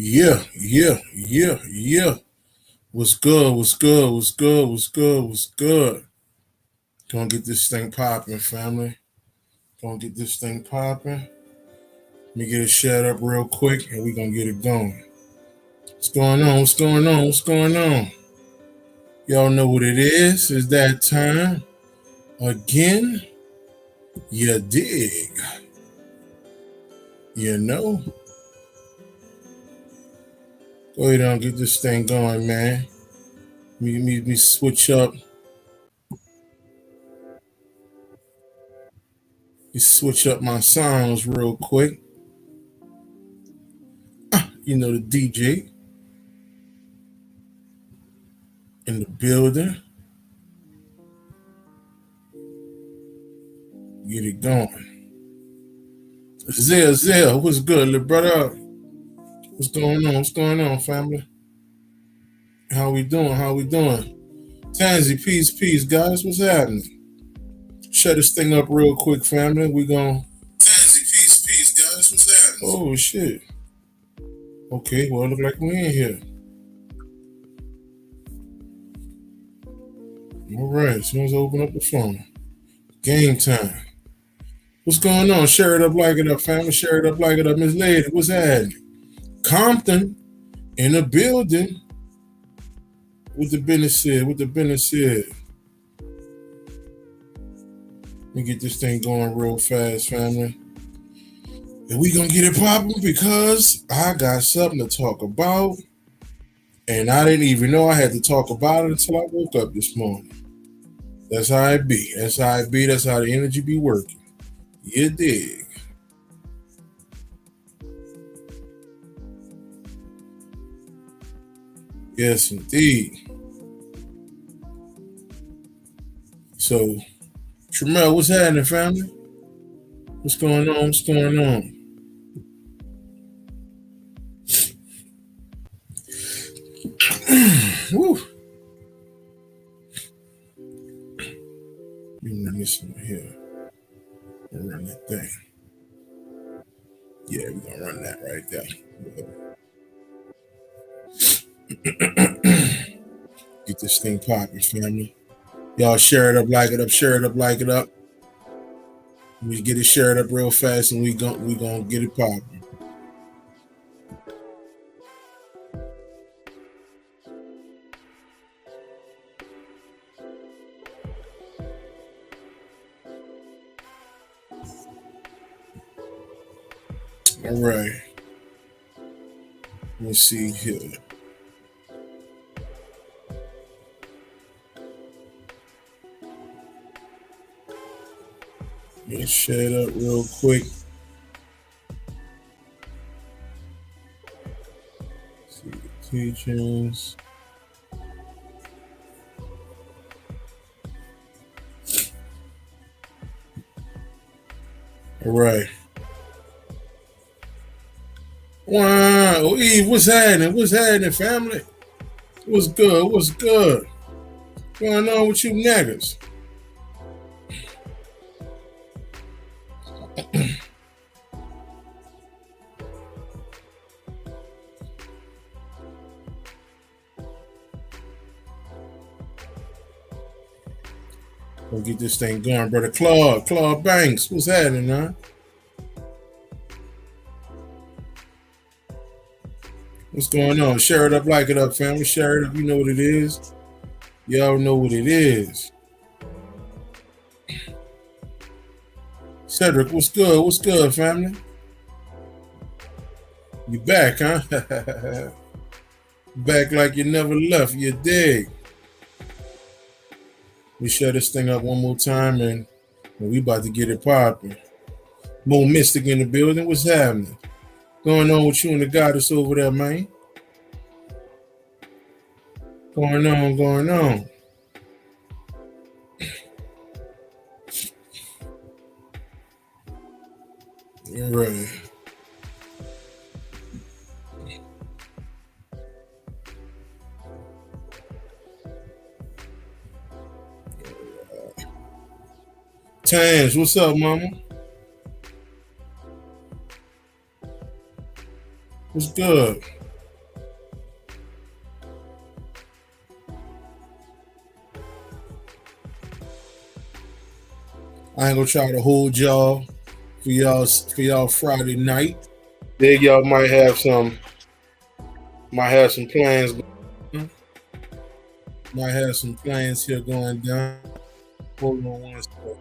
Yeah. What's good? What's good? What's good? What's good? What's good? Gonna get this thing popping, family. Gonna get this thing popping. Let me get it shared up real quick and we gonna get it going. What's going on? What's going on? What's going on? Y'all know what it is. It's that time again. You dig. You know? Go ahead and get this thing going, man. Me switch up. Switch up my sounds real quick. You know the DJ in the building. Get it going. Zell, what's good, little brother? What's going on? What's going on, family? How we doing? How we doing? Tansy, peace, guys. What's happening? Shut this thing up real quick, family. We gon' Tansy, peace, guys. What's happening? Oh shit. Okay, well, look like we in here. All right, as soon as I open up the phone, game time. What's going on? Share it up, like it up, family. Share it up, like it up. Miss Lady, what's happening? Compton in the building. What the business said. Let me get this thing going real fast, family. And we gonna get it popping because I got something to talk about. And I didn't even know I had to talk about it until I woke up this morning. That's how it be. That's how the energy be working. You dig? Yes, indeed. So, Tramel, what's happening, family? What's going on? Woo. You run this one here. Run that thing. Yeah, we're gonna run that right there. Get this thing popping, family. Y'all share it up, like it up, like it up. We get it shared up real fast and we gonna get it popping. All right. Let me see here. Let's share it up real quick. Let's see the teachings. All right. Wow, Eve, what's happening, family? What's good? What's going on with you niggas? We'll get this thing going, brother. Claude Banks, what's happening, man? What's going on? Share it up, like it up, family. Share it up. You know what it is. Y'all know what it is. Cedric, what's good? What's good, family? You back, huh? Back like you never left. You dig? We share this thing up one more time and we about to get it popping. Mo Mystic in the building. What's happening? Going on with you and the goddess over there, man? Going on. All right. Tans, what's up, mama? What's good? I ain't gonna try to hold y'all for y'all Friday night. Then y'all might have some plans. Might have some plans here going down. Hold on one second.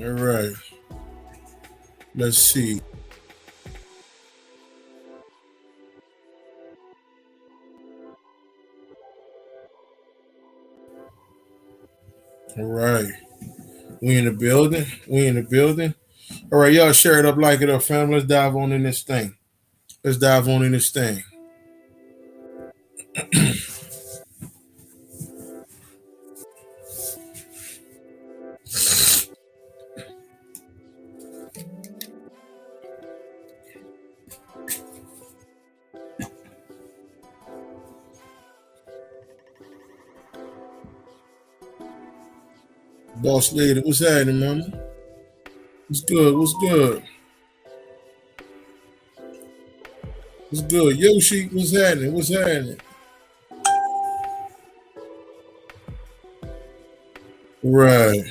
All right. Let's see. All right. We in the building. We in the building. All right, y'all share it up, like it up, fam. Let's dive on in this thing. Let's dive on in this thing. Boss lady, what's happening, mama? What's good? What's good? What's good? Yoshi, what's happening? What's happening? Right.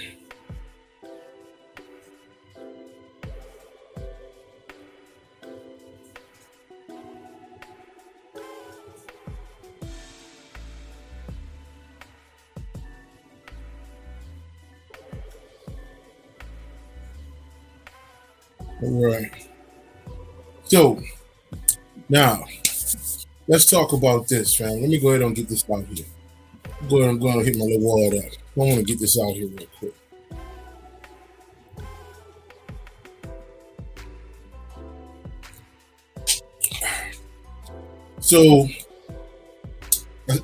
All right. So now let's talk about this, fam. Let me go ahead and get this out here. Go ahead and go and hit my little wall up. I want to get this out here real quick. So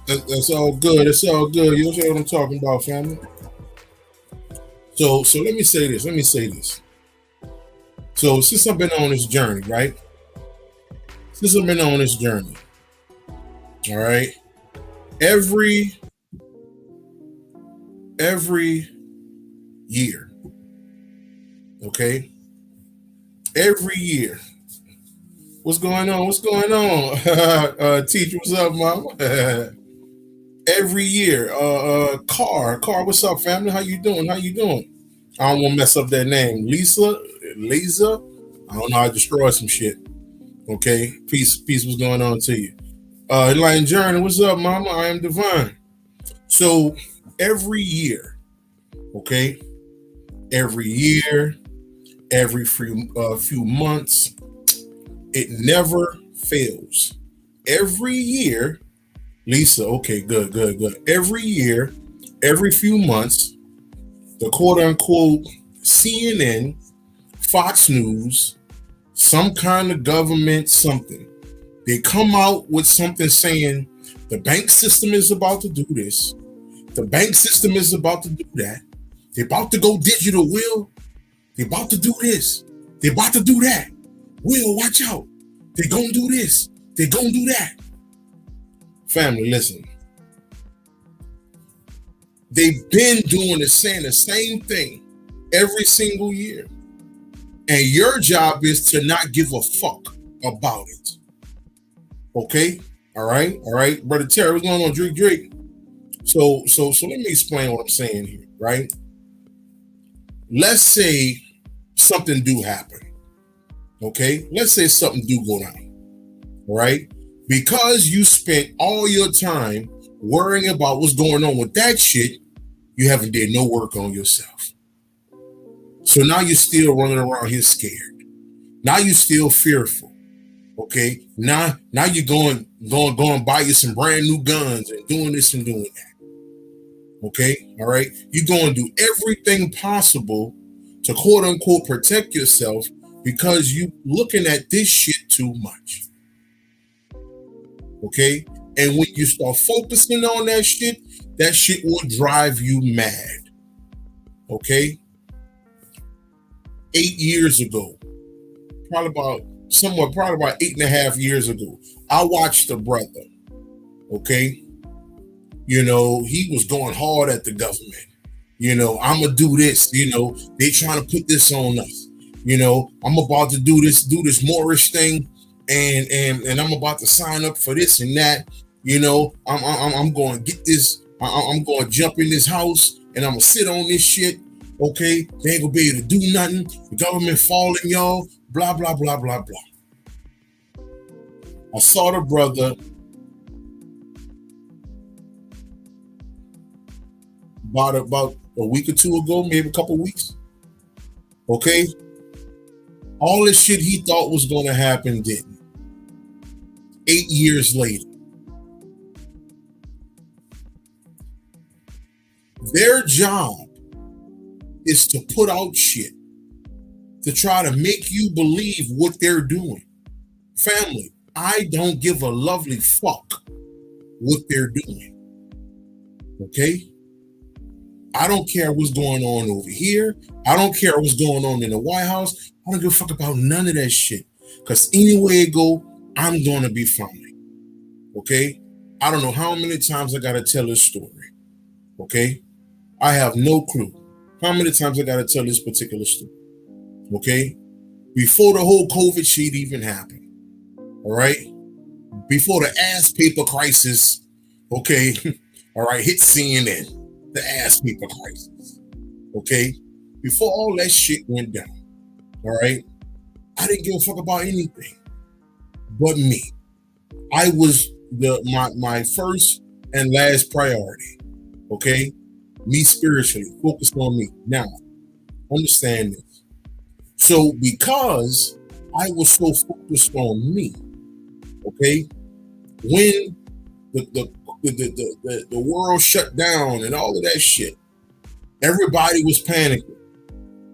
that's all good. It's all good. You know what I'm talking about, family. So let me say this. Let me say this. So since I've been on this journey, right? Since I've been on this journey, all right. Every year, okay. Every year. What's going on? What's going on? Teacher, what's up, mama? Every year, car, what's up, family? How you doing? How you doing? I don't want to mess up that name. Lisa. I don't know. I destroyed some shit. Okay. Peace. What's going on to you? Enlightened Journey. What's up, mama? I am divine. So every year, okay, every year, every few months, it never fails. Every year, Lisa. Okay, good. Every year, every few months, the quote unquote CNN, Fox News, some kind of government something. They come out with something saying the bank system is about to do this. The bank system is about to do that. They're about to go digital, Will. They're about to do this. They're about to do that. Will, watch out. They're going to do this. They're going to do that. Family, listen. They've been saying the same thing every single year. And your job is to not give a fuck about it. Okay? All right. Brother Terry, what's going on, Drake? So let me explain what I'm saying here, right? Let's say something do happen. Okay? Let's say something do go down. All right? Because you spent all your time worrying about what's going on with that shit, you haven't did no work on yourself. So now you're still running around here scared. Now you're still fearful. Okay? Now you're going buy you some brand new guns and doing this and doing that. Okay? All right? You're going to do everything possible to quote unquote protect yourself because you looking at this shit too much. Okay? And when you start focusing on that shit will drive you mad. Okay? 8 years ago, probably about somewhere probably about 8.5 years ago. I watched a brother, okay? He was going hard at the government. I'm gonna do this. They trying to put this on us. I'm about to do this Moorish thing, and I'm about to sign up for this and that. I'm going to get this. I'm going to jump in this house, and I'm gonna sit on this shit. Okay, they ain't gonna be able to do nothing. The government falling, y'all. Blah blah blah blah blah. I saw the brother about a week or two ago, maybe a couple weeks. Okay, all the shit he thought was going to happen didn't. 8 years later, their job is to put out shit to try to make you believe what they're doing. Family, I don't give a lovely fuck what they're doing. Okay? I don't care what's going on over here. I don't care what's going on in the White House. I don't give a fuck about none of that shit. Because anywhere it go, I'm going to be fine. Okay? I don't know how many times I got to tell this story. Okay? I have no clue how many times I got to tell this particular story. Okay? Before the whole COVID shit even happened. All right? Before the ass paper crisis, okay? All right, hit CNN. The ass paper crisis. Okay? Before all that shit went down. All right? I didn't give a fuck about anything but me. I was my first and last priority. Okay? Me spiritually, focused on me. Now, understand this. So because I was so focused on me, okay, when the world shut down and all of that shit, everybody was panicking.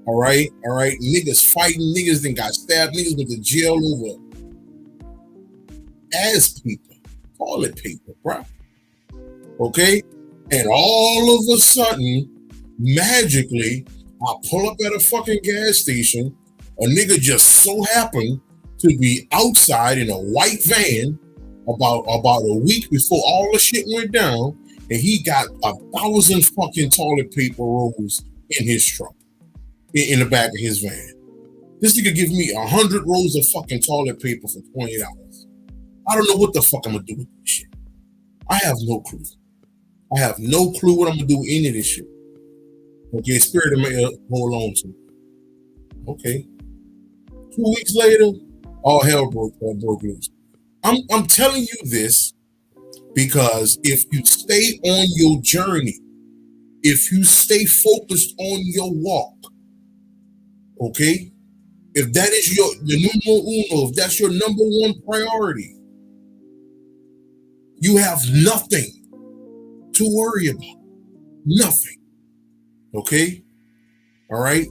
All right, niggas fighting, niggas then got stabbed, niggas went to jail over ass paper, toilet paper, bro. Okay, and all of a sudden, magically, I pull up at a fucking gas station. A nigga just so happened to be outside in a white van about a week before all the shit went down, and he got 1,000 fucking toilet paper rolls in his truck, in the back of his van. This nigga give me 100 rolls of fucking toilet paper for $20. I don't know what the fuck I'm gonna do with this shit. I have no clue. I have no clue what I'm gonna do with any of this shit. Okay, spirit of me hold on to. Okay. 2 weeks later, all hell broke loose. I'm telling you this because if you stay on your journey, if you stay focused on your walk, okay, if that is the numero uno, if that's your number one priority, you have nothing to worry about. Nothing. Okay? All right?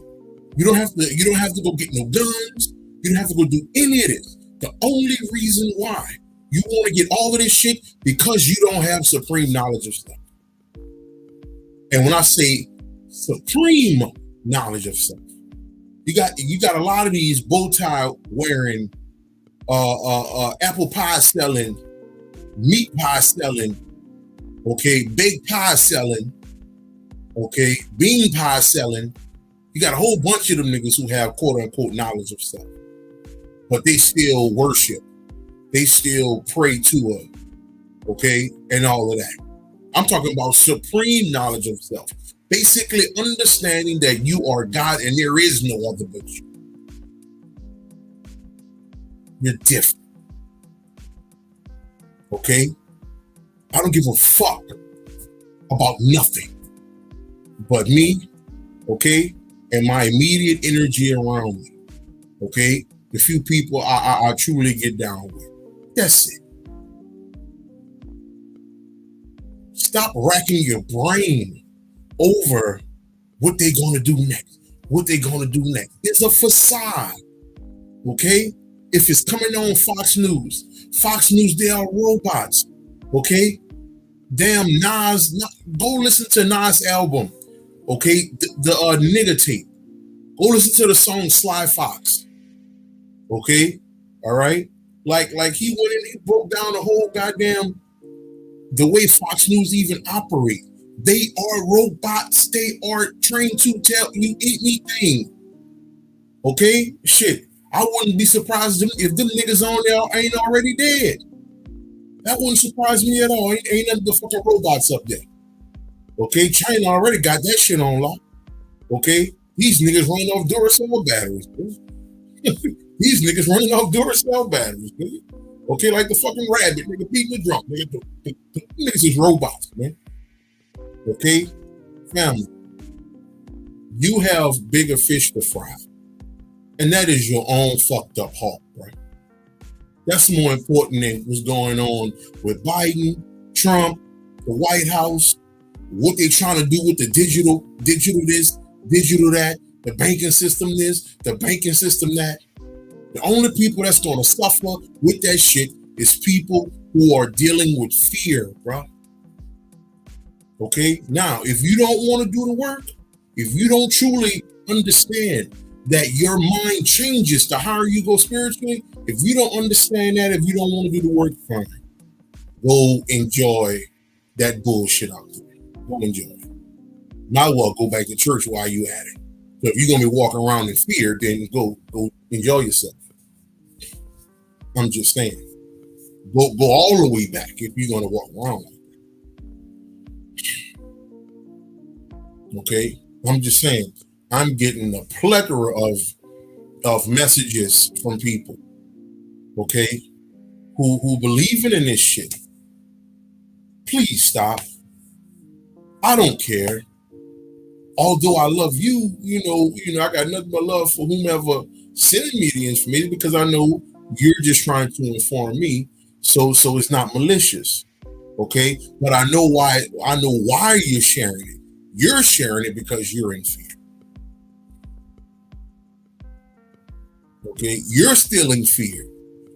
You don't have to go get no guns. You don't have to go do any of this. The only reason why you want to get all of this shit because you don't have supreme knowledge of self. And when I say supreme knowledge of self, you got a lot of these bow tie wearing, apple pie selling, meat pie selling, okay, baked pie selling, okay, bean pie selling. You got a whole bunch of them niggas who have quote unquote knowledge of self, but they still worship, they still pray to her, okay, and all of that. I'm talking about supreme knowledge of self. Basically understanding that you are God and there is no other but you. You're different. Okay? I don't give a fuck about nothing but me, okay, and my immediate energy around me, okay? The few people I truly get down with. That's it. Stop racking your brain over what they're going to do next. What they're going to do next. It's a facade, okay? If it's coming on Fox News, they are robots, okay? Damn Nas, go listen to Nas' album, okay? The nigga tape. Go listen to the song Sly Fox, okay? All right, like he went in, he broke down the whole goddamn the way Fox News even operate. They are robots. They are trained to tell you anything. Okay, shit. I wouldn't be surprised if them niggas on there ain't already dead. That wouldn't surprise me at all. Ain't none of the fucking robots up there. Okay, China already got that shit on lock. Okay, these niggas running off Duracell batteries. These niggas running off Duracell batteries. Dude. Okay, like the fucking rabbit, nigga beating the drum. Nigga, the niggas is robots, man. Okay, family, you have bigger fish to fry, and that is your own fucked up heart, right? That's more important than what's going on with Biden, Trump, the White House, what they trying to do with the digital this, digital that, the banking system this, the banking system that. The only people that's going to suffer with that shit is people who are dealing with fear, bro. Okay? Now, if you don't want to do the work, if you don't truly understand that your mind changes the higher you go spiritually, if you don't understand that, if you don't want to do the work, fine. Go enjoy that bullshit out there. Go enjoy it. Might well go back to church while you at it. So if you're going to be walking around in fear, then go enjoy yourself. I'm just saying. Go all the way back if you're going to walk around like that. Okay? I'm just saying. I'm getting a plethora of messages from people, okay, who believing in this shit. Please stop. I don't care. Although I love you, you know, I got nothing but love for whomever sending me the information because I know you're just trying to inform me, so it's not malicious, okay? But I know why you're sharing it. You're sharing it because you're in fear. Okay, you're still in fear.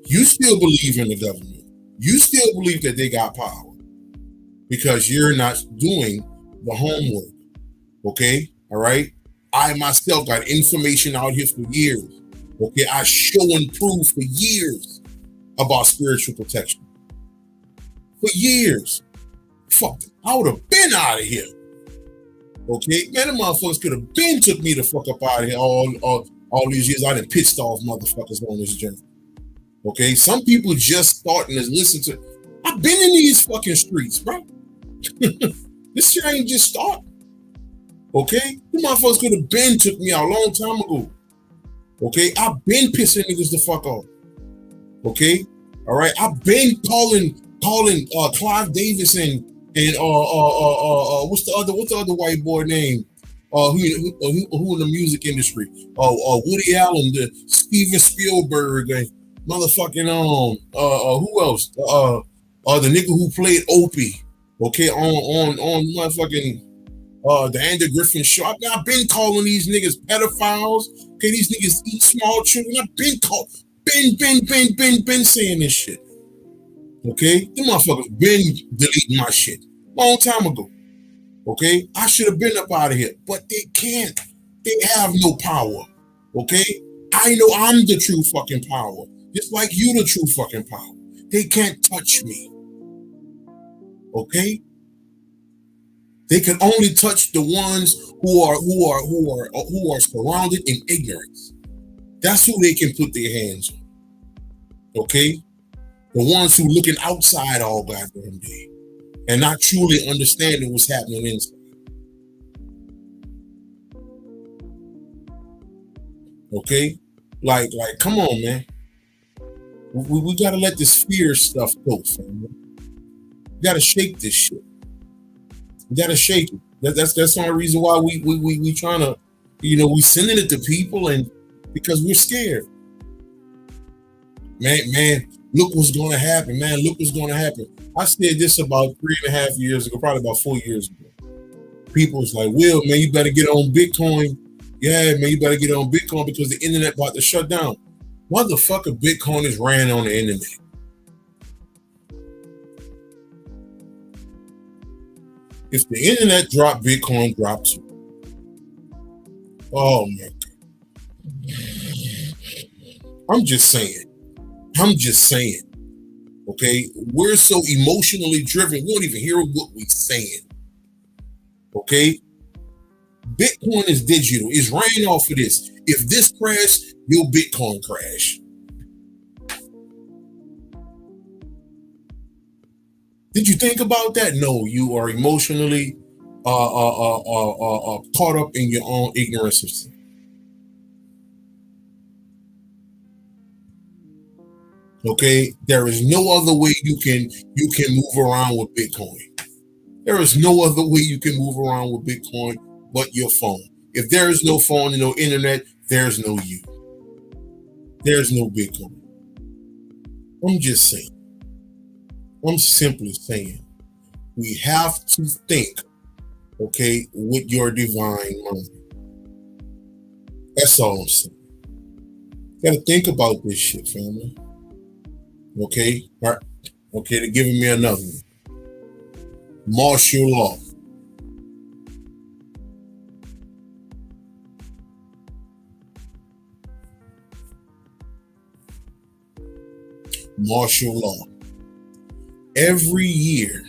You still believe in the government. You still believe that they got power because you're not doing the homework. Okay, all right. I myself got information out here for years. Okay, I show and prove for years about spiritual protection. For years. Fuck, I would have been out of here. Okay, man, the motherfuckers could have been took me the fuck up out of here all these years. I done pissed off motherfuckers on this journey. Okay, some people just starting to listen to. I've been in these fucking streets, bro. This shit ain't just starting. Okay, the motherfuckers could have been took me out a long time ago. Okay, I've been pissing niggas the fuck off. Okay, all right, I've been calling Clive Davis and what's the other white boy name? Who in the music industry? Woody Allen, the Steven Spielberg, and motherfucking who else? The nigga who played Opie. Okay, on motherfucking the Andy Griffin show. I've been calling these niggas pedophiles. Okay, these niggas eat small children. I've been saying this shit. Okay, them motherfuckers been deleting my shit long time ago. Okay, I should have been up out of here, but they can't. They have no power. Okay, I know I'm the true fucking power, just like you the true fucking power. They can't touch me. Okay, they can only touch the ones who are surrounded in ignorance. That's who they can put their hands on. Okay, the ones who looking outside all goddamn day and not truly understanding what's happening inside. Okay, like, come on, man. We gotta let this fear stuff go, family. We gotta shake this shit. We gotta shake it. That's the only reason why we trying to, we sending it to people, and because we're scared. Man, look what's gonna happen, man. Look what's gonna happen. I said this about 3.5 years ago, probably about 4 years ago. People was like, Will, man, you better get on Bitcoin. Yeah, man, you better get on Bitcoin because the internet about to shut down. Motherfucker, Bitcoin is ran on the internet. If the internet dropped, Bitcoin dropped too. Oh, man. I'm just saying. I'm just saying. Okay, we're so emotionally driven, we don't even hear what we're saying. Okay, Bitcoin is digital. It's ran off of this. If this crash, your Bitcoin crash. Did you think about that? No, you are emotionally caught up in your own ignorance. Okay, there is no other way you can move around with Bitcoin. There is no other way you can move around with Bitcoin but your phone. If there is no phone and no internet, there's no you. There's no Bitcoin. I'm just saying. I'm simply saying we have to think, okay, with your divine mind. That's all I'm saying. Gotta think about this shit, family. Okay? All right. Okay, they're giving me another one. Martial law. Martial law. Every year,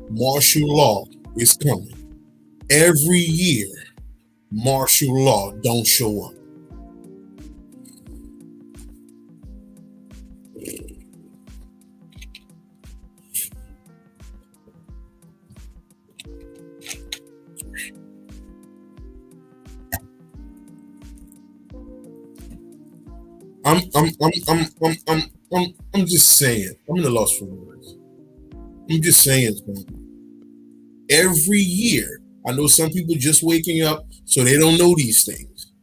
martial law is coming. Every year, martial law don't show up. I'm just saying. I'm in the loss for words. I'm just saying, man. Every year, I know some people just waking up, so they don't know these things.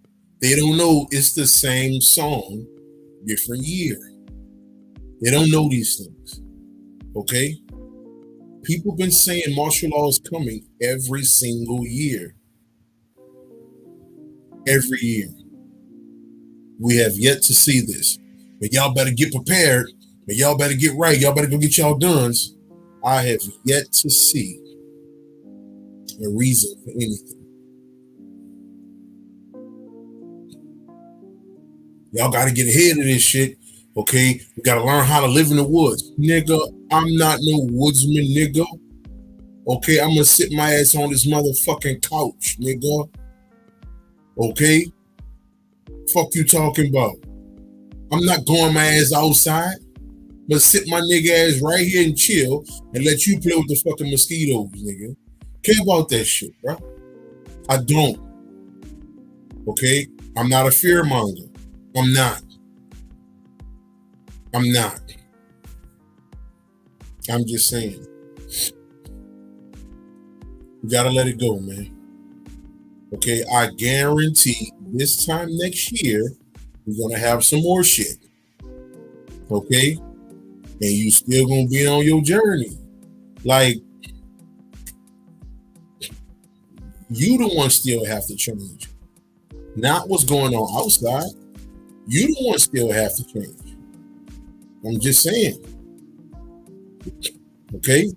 They don't know it's the same song, different year. They don't know these things. Okay? People been saying martial law is coming every single year. Every year. We have yet to see this. But y'all better get prepared. But y'all better get right. Y'all better go get y'all guns. I have yet to see a reason for anything. Y'all got to get ahead of this shit. Okay? We got to learn how to live in the woods. Nigga, I'm not no woodsman, nigga. Okay? I'm going to sit my ass on this motherfucking couch, nigga. Okay? Fuck you talking about? I'm not going my ass outside. But sit my nigga ass right here and chill and let you play with the fucking mosquitoes, nigga. Care about that shit, bro. I don't. Okay? I'm not a fear monger. I'm not. I'm not. I'm just saying. You gotta let it go, man. Okay? I guarantee this time next year, we're gonna have some more shit. Okay? And you still gonna be on your journey. Like, you the one still have to change. Not what's going on outside. You the one still have to change. I'm just saying. Okay?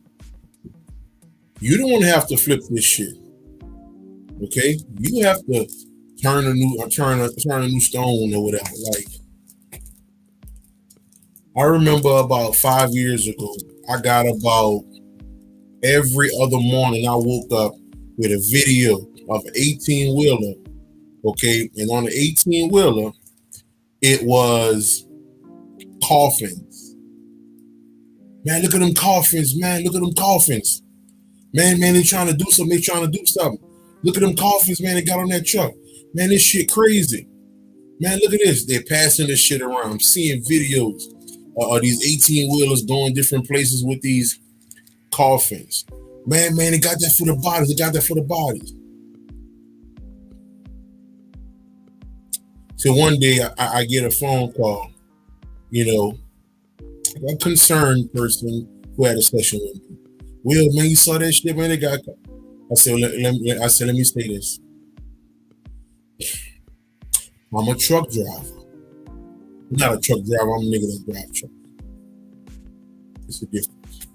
You don't want to have to flip this shit. Okay? You have to turn a new stone or whatever. Like, I remember about 5 years ago, I got about every other morning I woke up with a video of an 18-wheeler. Okay? And on the 18-wheeler, it was coffins. Man, look at them coffins, man. Look at them coffins. Man, they trying to do something. They trying to do something. Look at them coffins, man. They got on that truck. Man, this shit crazy. Man, look at this. They're passing this shit around. I'm seeing videos of these 18-wheelers going different places with these coffins. Man, they got that for the bodies. They got that for the bodies. So one day I get a phone call, you know, a concerned person who had a session with me. Will, man, you saw that shit, man? They got. I said, let me say this. I'm a truck driver. I'm not a truck driver. I'm a nigga that drive trucks. It's a difference.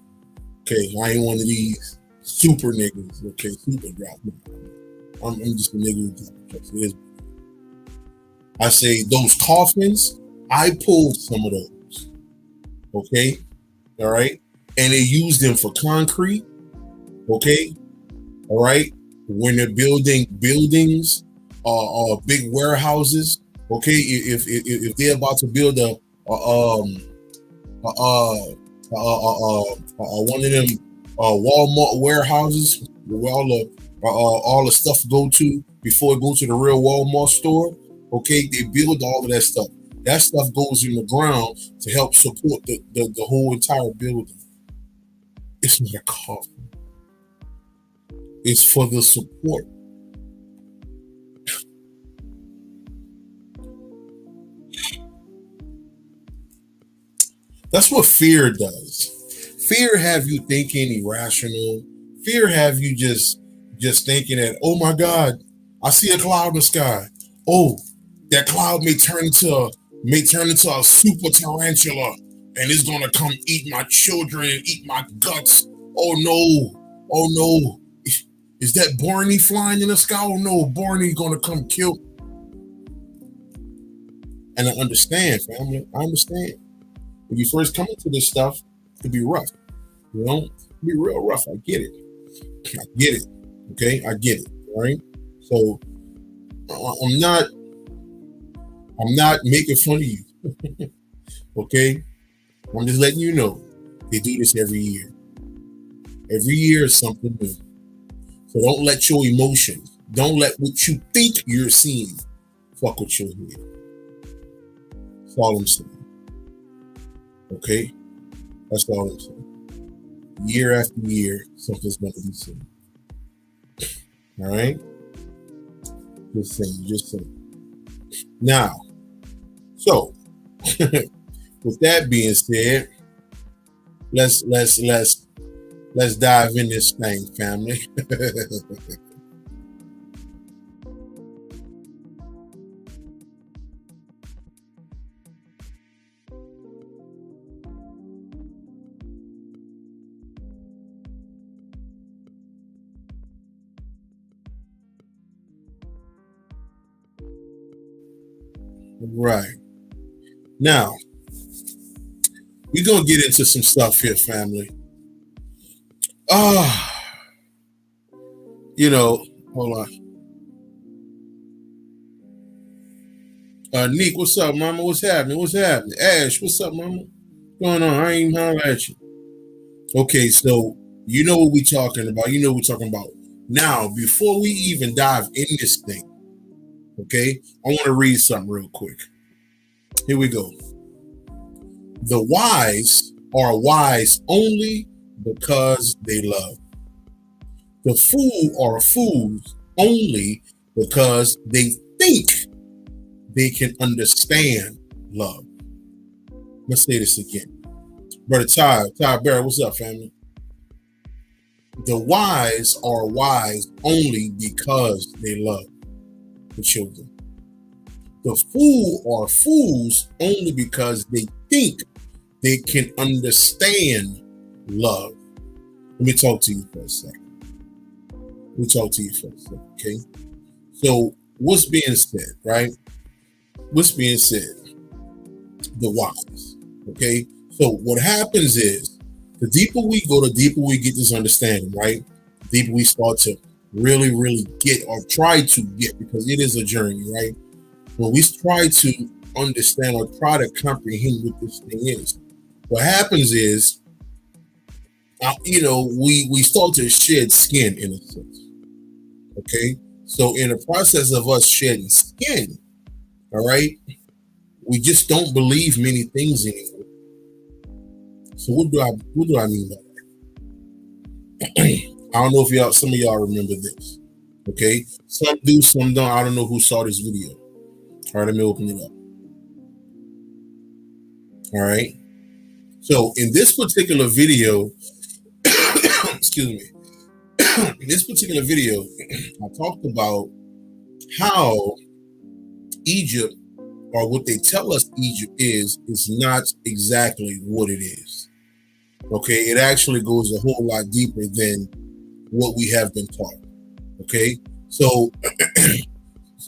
Okay, I ain't one of these super niggas. Okay, super driver. I'm just a nigga who drives trucks. I say those coffins, I pulled some of those. Okay, all right, and they use them for concrete. Okay, all right, when they're building buildings or big warehouses. Okay, if they're about to build one of them Walmart warehouses where all the stuff go to before it goes to the real Walmart store. Okay, they build all of that stuff. That stuff goes in the ground to help support the whole entire building. It's not a cost. It's for the support. That's what fear does. Fear have you thinking irrational. Fear have you just thinking that, oh my God, I see a cloud in the sky. Oh, that cloud may turn into a super tarantula and it's gonna come eat my children and eat my guts. Oh no, oh no. Is that Barney flying in the sky? Oh no, Barney gonna come kill. And I understand, family. I understand. When you first come into this stuff, it can be rough. You know, it can be real rough. I get it. I get it. Okay, I get it. All right. So I'm not making fun of you. Okay. I'm just letting you know they do this every year. Every year is something new. So don't let your emotions, don't let what you think you're seeing fuck with your head. That's all I'm saying. Okay? That's all I'm saying. Year after year, something's going to be seen. All right? Just saying, just saying. Now, so with that being said, let's dive in this thing, family. Right. Now, we're going to get into some stuff here, family. Ah, hold on. Neek, what's up, mama? What's happening? What's happening? Ash, what's up, mama? What's going on? I ain't even holler at you. Okay, so you know what we're talking about. You know what we're talking about. Now, before we even dive in this thing, okay, I want to read something real quick. Here we go. The wise are wise only because they love. The fool are fools only because they think they can understand love. Let's say this again. Brother Ty Barrett, what's up, family? The wise are wise only because they love the children. The fool are fools only because they think they can understand love. Let me talk to you for a second. Okay? So, what's being said, right? What's being said? The wise. Okay? So, what happens is, the deeper we go, the deeper we get this understanding, right? The deeper we start to really, really get or try to get, because it is a journey, right? When we try to understand or try to comprehend what this thing is, what happens is, we start to shed skin in a sense. Okay, so in the process of us shedding skin, all right, we just don't believe many things anymore. So what do I mean by that? I don't know if some of y'all remember this. Okay, some do, some don't. I don't know who saw this video. All right, let me open it up. All right. So in this particular video, excuse me, in this particular video, I talked about how Egypt, or what they tell us Egypt is not exactly what it is. Okay, it actually goes a whole lot deeper than what we have been taught. Okay, so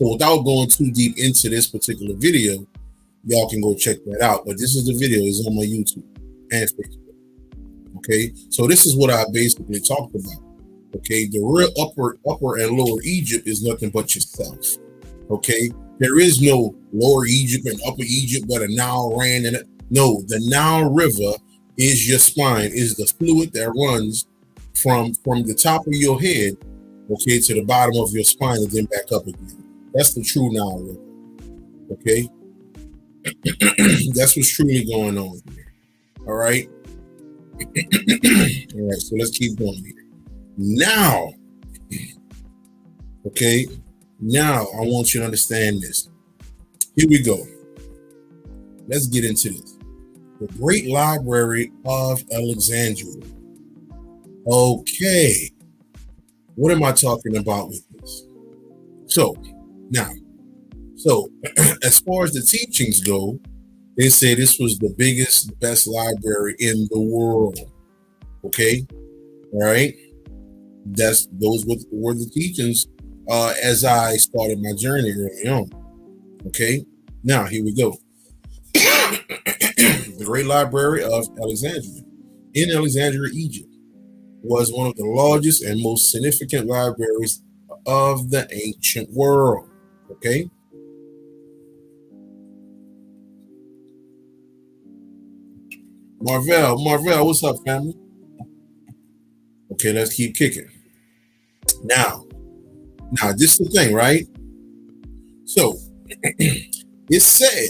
without going too deep into this particular video, y'all can go check that out. But this is the video. It's on my YouTube and Facebook. Okay, so this is what I basically talked about. Okay, the real upper and lower Egypt is nothing but yourself. Okay, there is no lower Egypt and upper Egypt where the Nile ran in it. No, the Nile River is your spine, is the fluid that runs from the top of your head, okay, to the bottom of your spine and then back up again. That's the true Nile River. Okay, that's what's truly going on here. All right. All right, so let's keep going here. Now, okay, now I want you to understand this. Here we go. Let's get into this. The Great Library of Alexandria. Okay, what am I talking about with this? So, now, as far as the teachings go, they say this was the biggest, best library in the world. Okay, all right. Those were the teachings as I started my journey early on. Okay, now here we go. The Great Library of Alexandria in Alexandria, Egypt, was one of the largest and most significant libraries of the ancient world. Okay. Marvell, what's up, family? Okay, let's keep kicking. Now, this is the thing, right? So, it said,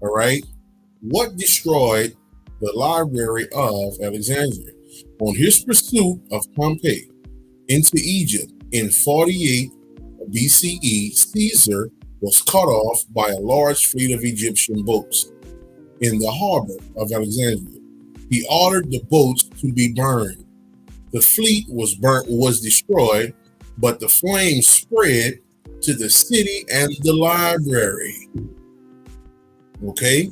all right, what destroyed the Library of Alexandria? On his pursuit of Pompeii into Egypt in 48 BCE, Caesar was cut off by a large fleet of Egyptian boats in the harbor of Alexandria. He ordered the boats to be burned. The fleet was destroyed, but the flames spread to the city and the library. Okay?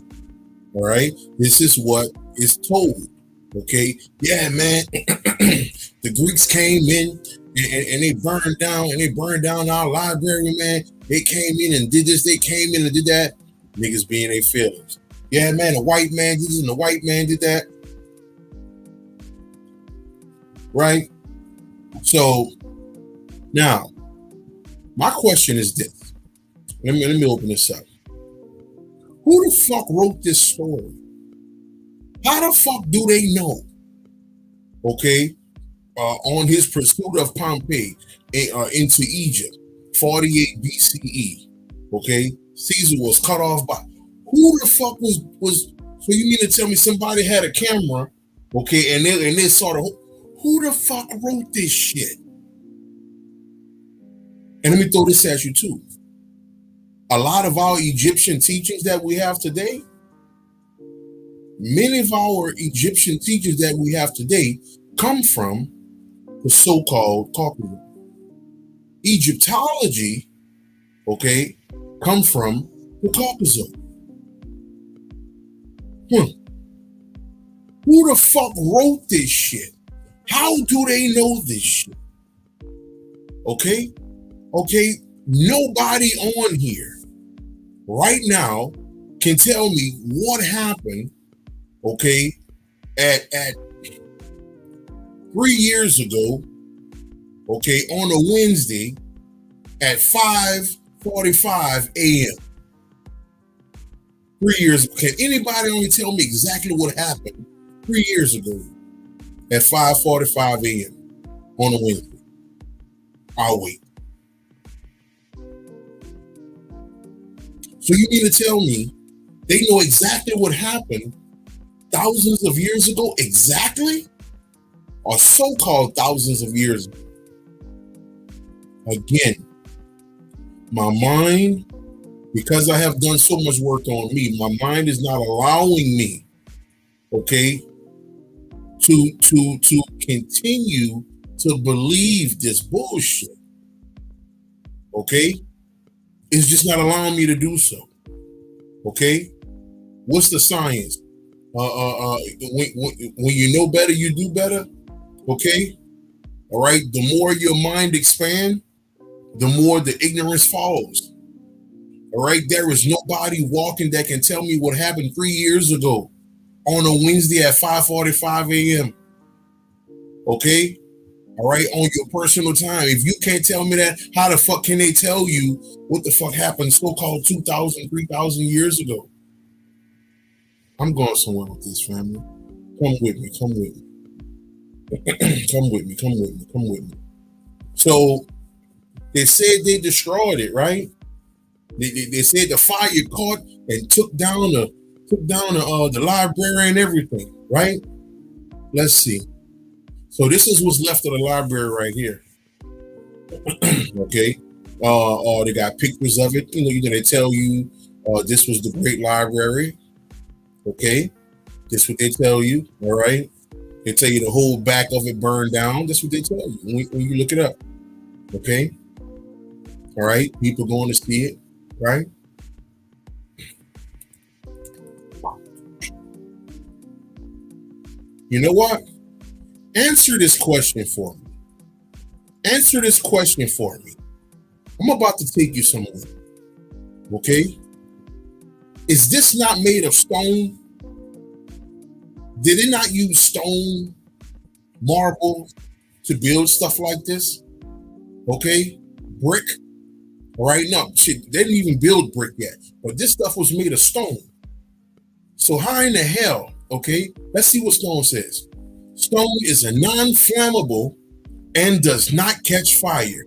All right? This is what is told. Okay? Yeah, man. The Greeks came in and they burned down our library, man. They came in and did this, they came in and did that. Niggas being their feelings. Yeah, man, the white man did this and the white man did that. Right? So now, my question is this. Let me open this up. Who the fuck wrote this story? How the fuck do they know? Okay, on his pursuit of Pompeii into Egypt, 48 BCE. Okay, Caesar was cut off by. Who the fuck was? So you mean to tell me somebody had a camera? Okay, and they saw the. Who the fuck wrote this shit? And let me throw this at you too. A lot of our Egyptian teachings that we have today, many of our Egyptian teachings that we have today come from the so-called Copprue. Egyptology, okay, come from the Caucasus. Who the fuck wrote this shit? How do they know this shit? Okay? Okay, nobody on here right now can tell me what happened, okay, at 3 years ago, okay, on a Wednesday at 5:45 a.m. 3 years ago. Can anybody only tell me exactly what happened 3 years ago at 5:45 a.m. on a Wednesday? I'll wait. So you mean to tell me they know exactly what happened thousands of years ago? Exactly? Or so-called thousands of years ago? Again, my mind, because I have done so much work on me, my mind is not allowing me, okay, to continue to believe this bullshit. Okay? It's just not allowing me to do so. Okay? What's the science? When you know better, you do better. Okay? All right? The more your mind expands, the more the ignorance follows. All right, there is nobody walking that can tell me what happened 3 years ago on a Wednesday at 5:45 a.m. Okay, all right, on your personal time. If you can't tell me that, how the fuck can they tell you what the fuck happened so-called 2,000, 3,000 years ago? I'm going somewhere with this, family. Come with me, come with me. Come with me, come with me, come with me. So they said they destroyed it, right? They said the fire caught and took down the library and everything, right? Let's see. So this is what's left of the library right here. Okay. They got pictures of it. They tell you this was the great library. Okay. This what they tell you. All right. They tell you the whole back of it burned down. That's what they tell you when you look it up. Okay. All right. People going to see it. Right. You know what? Answer this question for me. Answer this question for me. I'm about to take you somewhere. Okay? Is this not made of stone? Did it not use stone, marble to build stuff like this? Okay? Brick? All right? No, shit, they didn't even build brick yet. But this stuff was made of stone. So how in the hell, okay? Let's see what stone says. Stone is a non-flammable and does not catch fire.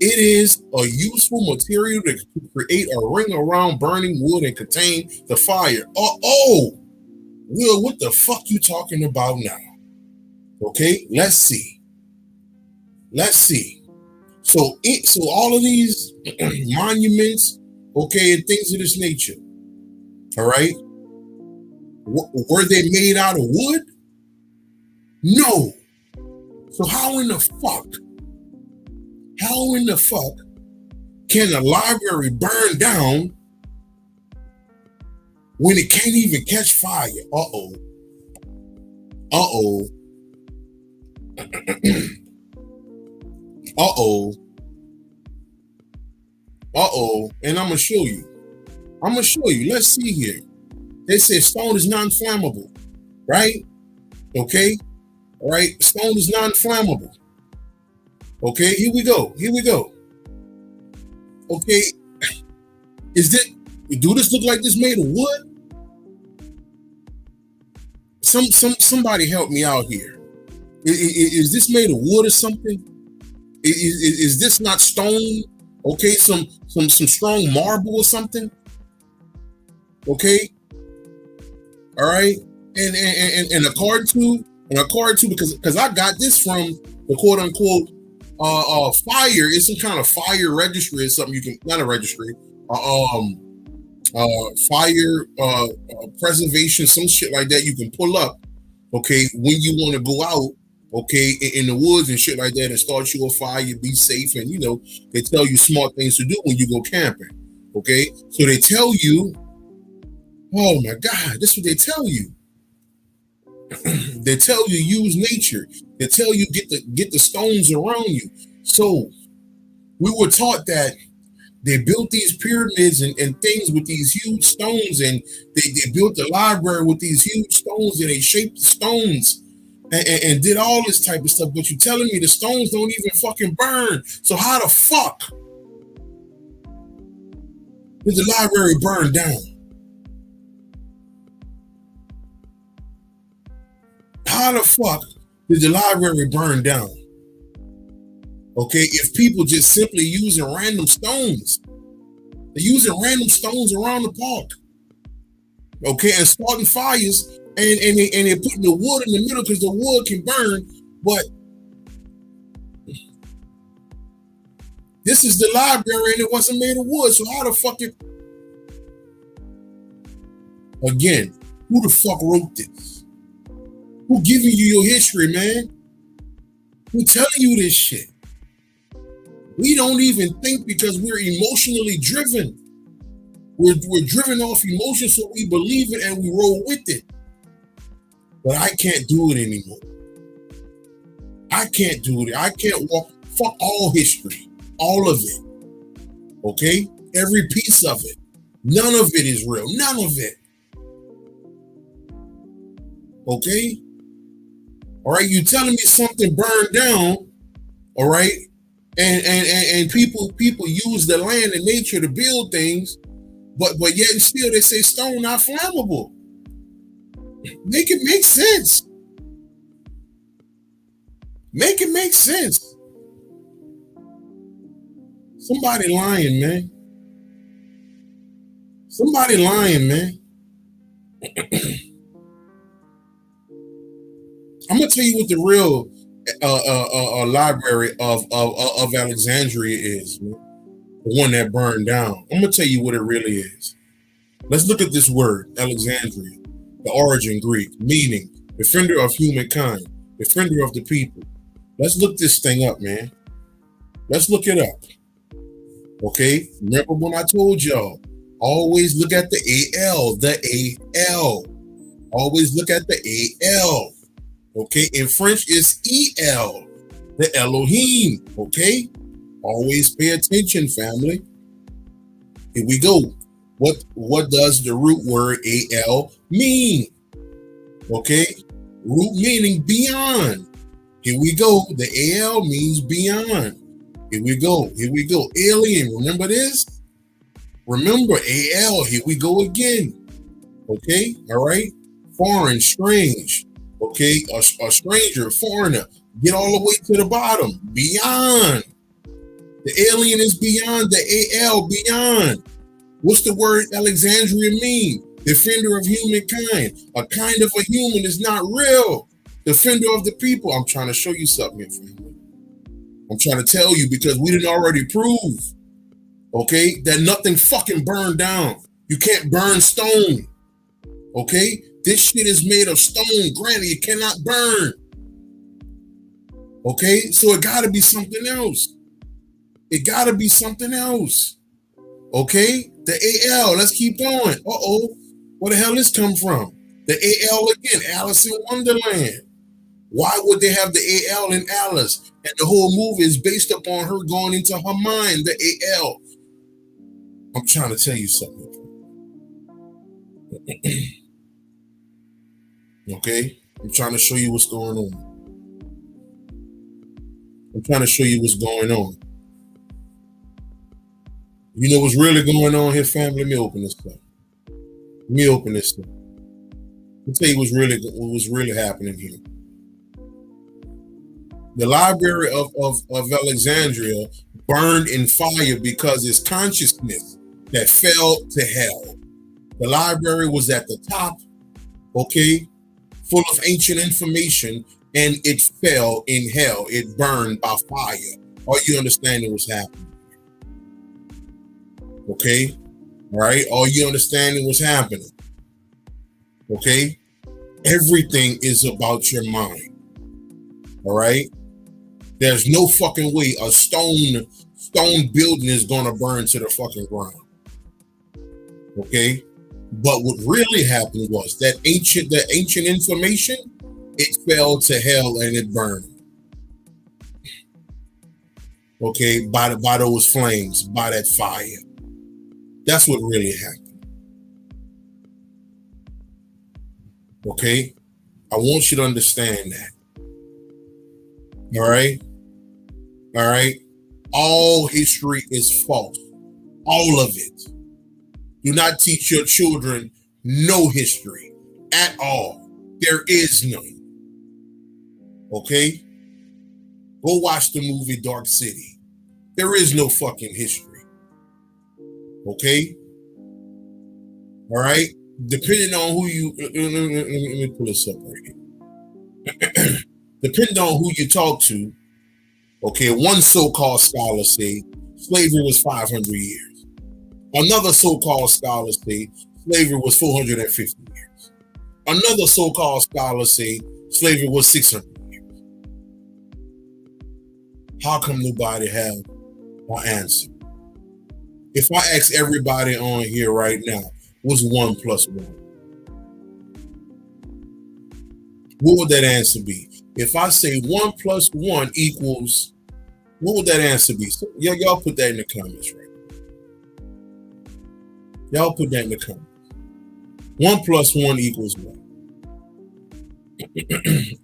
It is a useful material to create a ring around burning wood and contain the fire. Oh, Will, what the fuck you talking about now? Okay, let's see. Let's see. So all of these monuments, okay, and things of this nature, all right, were they made out of wood? No. So how in the fuck can a library burn down when it can't even catch fire? Uh-oh. Uh-oh. Uh-oh. Uh-oh. And I'm going to show you. Let's see here. They say stone is non-flammable, right? Okay? All right? Stone is non-flammable. Okay, here we go. Okay, do this look like this made of wood? Somebody help me out here. Is this made of wood or something? Is this not stone? Okay, some strong marble or something? Okay, all right, and according to because I got this from the quote unquote fire. It's some kind of fire registry or something. You can not a registry, fire preservation, some shit like that. You can pull up, okay, when you want to go out, okay, in the woods and shit like that, and start you a fire. Be safe, and they tell you smart things to do when you go camping. Okay, so they tell you, oh my God, this is what they tell you. They tell you use nature. They tell you get the stones around you. So we were taught that they built these pyramids and things with these huge stones, and they built the library with these huge stones, and they shaped the stones and did all this type of stuff. But you're telling me the stones don't even fucking burn. So how the fuck did the library burn down? How the fuck did the library burn down? Okay, if people just simply using random stones, they're using random stones around the park. Okay, and starting fires, and they're putting the wood in the middle because the wood can burn, but this is the library and it wasn't made of wood, so how the fuck it... Again, who the fuck wrote this? Who giving you your history, man? Who telling you this shit? We don't even think because we're emotionally driven. We're driven off emotion, so we believe it and we roll with it. But I can't do it anymore. I can't do it. I can't walk. Fuck all history. All of it. Okay? Every piece of it. None of it is real. None of it. Okay? All right, you telling me something burned down, all right? And people use the land and nature to build things, but yet and still they say stone not flammable. Make it make sense. Make it make sense. Somebody lying, man. Somebody lying, man. I'm gonna tell you what the real library of Alexandria is, man. The one that burned down. I'm gonna tell you what it really is. Let's look at this word, Alexandria. The origin Greek, meaning defender of humankind, defender of the people. Let's look this thing up, man. Let's look it up. Okay? Remember when I told y'all, always look at the AL, the AL. Always look at the AL. Okay? In French, it's EL, the Elohim. Okay? Always pay attention, family. Here we go. What does the root word AL mean? Okay? Root meaning beyond. Here we go. The AL means beyond. Here we go. Here we go. Alien. Remember this? Remember AL. Here we go again. Okay? All right? Foreign, strange. Okay? A stranger, foreigner. Get all the way to the bottom. Beyond. The alien is beyond. The AL, beyond. What's the word Alexandria mean? Defender of humankind. A kind of a human is not real. Defender of the people. I'm trying to show you something here, family. I'm trying to tell you because we didn't already prove, okay, that nothing fucking burned down. You can't burn stone. Okay? This shit is made of stone. Granny, it cannot burn. Okay? So it gotta be something else. It gotta be something else. Okay? The AL, let's keep going. Uh-oh. Where the hell this come from? The AL again, Alice in Wonderland. Why would they have the AL in Alice? And the whole movie is based upon her going into her mind, the AL. I'm trying to tell you something. Okay? I'm trying to show you what's going on. I'm trying to show you what's going on. You know what's really going on here, family? Let me open this up. Let me open this up. Let me tell you what's really happening here. The Library of Alexandria burned in fire because it's consciousness that fell to hell. The library was at the top, okay, full of ancient information, and it fell in hell. It burned by fire. Are you understanding what's happening? Okay? All right? Are you understanding what's happening? Okay? Everything is about your mind. All right? There's no fucking way a stone building is gonna burn to the fucking ground. Okay? But what really happened was that the ancient information, it fell to hell and it burned. Okay, by those flames, by that fire. That's what really happened. Okay? I want you to understand that. All right? All right? All history is false. All of it. Do not teach your children no history at all. There is none. Okay? Go watch the movie Dark City. There is no fucking history. Okay? All right? Depending on who you... Let me pull this up right here. Depending on who you talk to, okay, one so-called scholar say slavery was 500 years. Another so-called scholar say slavery was 450 years. Another so-called scholar say slavery was 600 years. How come nobody have an answer? If I ask everybody on here right now, what's 1 + 1? What would that answer be? If I say 1 + 1 equals, what would that answer be? So, y'all put that in the comments right now. Y'all put that in the comments. 1 plus 1 equals what?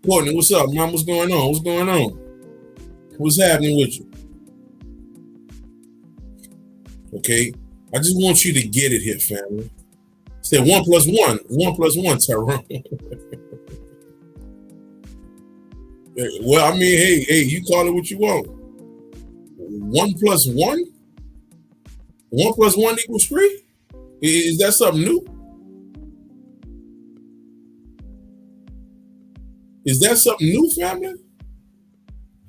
Courtney, what's up, Mom? What's going on? What's going on? What's happening with you? Okay, I just want you to get it here, family. Say 1 plus 1. 1 plus 1, Tyrone. Well, I mean, hey, you call it what you want. 1 plus 1? 1 plus 1 equals 3? Is that something new? Is that something new, family?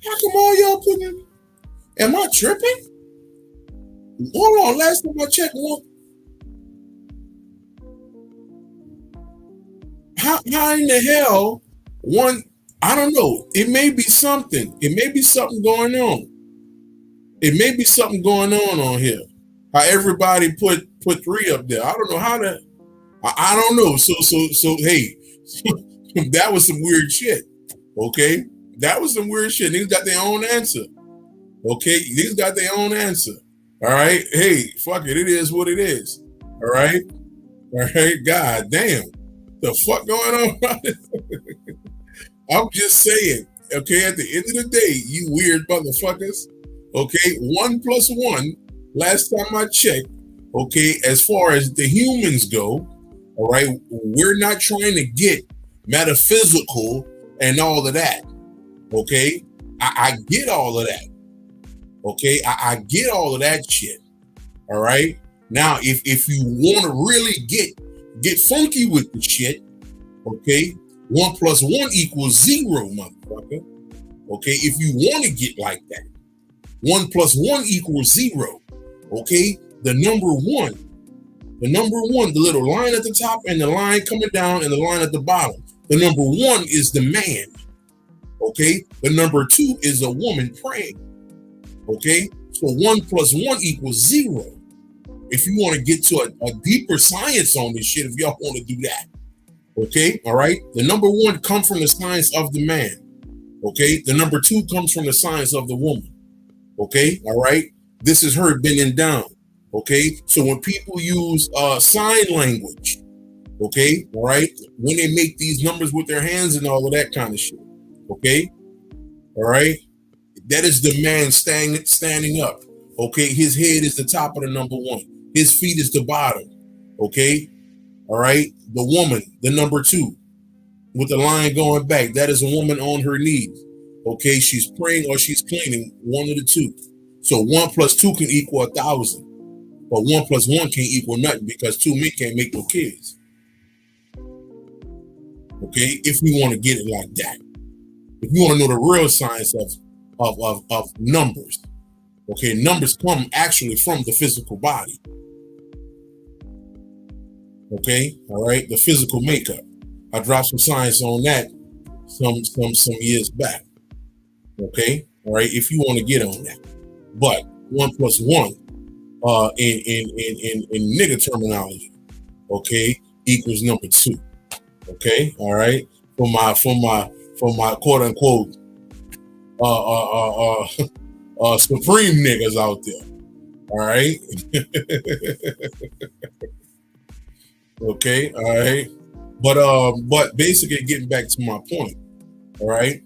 How come all y'all putting? Am I tripping? Hold on, last time I checked, how in the hell one? I don't know. It may be something. It may be something going on. It may be something going on here. How everybody put 3 up there. I don't know how to. I don't know. So hey, that was some weird shit. Okay, that was some weird shit. Niggas got their own answer. Okay, niggas got their own answer. All right. Hey, fuck it. It is what it is. All right. All right. God damn. The fuck going on? I'm just saying. Okay. At the end of the day, you weird motherfuckers. Okay. 1 plus 1. Last time I checked. Okay. As far as the humans go. All right. We're not trying to get metaphysical and all of that. Okay. I get all of that. Okay, I get all of that shit. All right. Now, if you want to really get funky with the shit, okay, 1 plus 1 equals 0, motherfucker. Okay, if you want to get like that, 1 plus 1 equals 0. Okay, the number 1, the little line at the top and the line coming down and the line at the bottom. The number 1 is the man. Okay, the number 2 is a woman praying. Okay, so 1 plus 1 equals 0. If you want to get to a deeper science on this shit, if y'all want to do that. Okay, all right. The number 1 comes from the science of the man. Okay, the number 2 comes from the science of the woman. Okay, all right. This is her bending down. Okay, so when people use sign language, okay, all right, when they make these numbers with their hands and all of that kind of shit. Okay, all right. That is the man standing up. Okay, his head is the top of the number 1. His feet is the bottom. Okay, all right. The woman, the number 2, with the line going back. That is a woman on her knees. Okay, she's praying or she's cleaning, one of the two. So 1 plus 2 can equal 1,000, but 1 plus 1 can't equal nothing because 2 men can't make no kids. Okay, if we want to get it like that, if you want to know the real science of numbers. Okay, numbers come actually from the physical body. Okay, all right, the physical makeup. I dropped some science on that some years back. Okay, all right, if you want to get on that. But 1 plus 1 in nigga terminology, okay, equals number 2. Okay, all right. For my quote unquote supreme niggas out there. All right. Okay, all right. But basically getting back to my point, all right.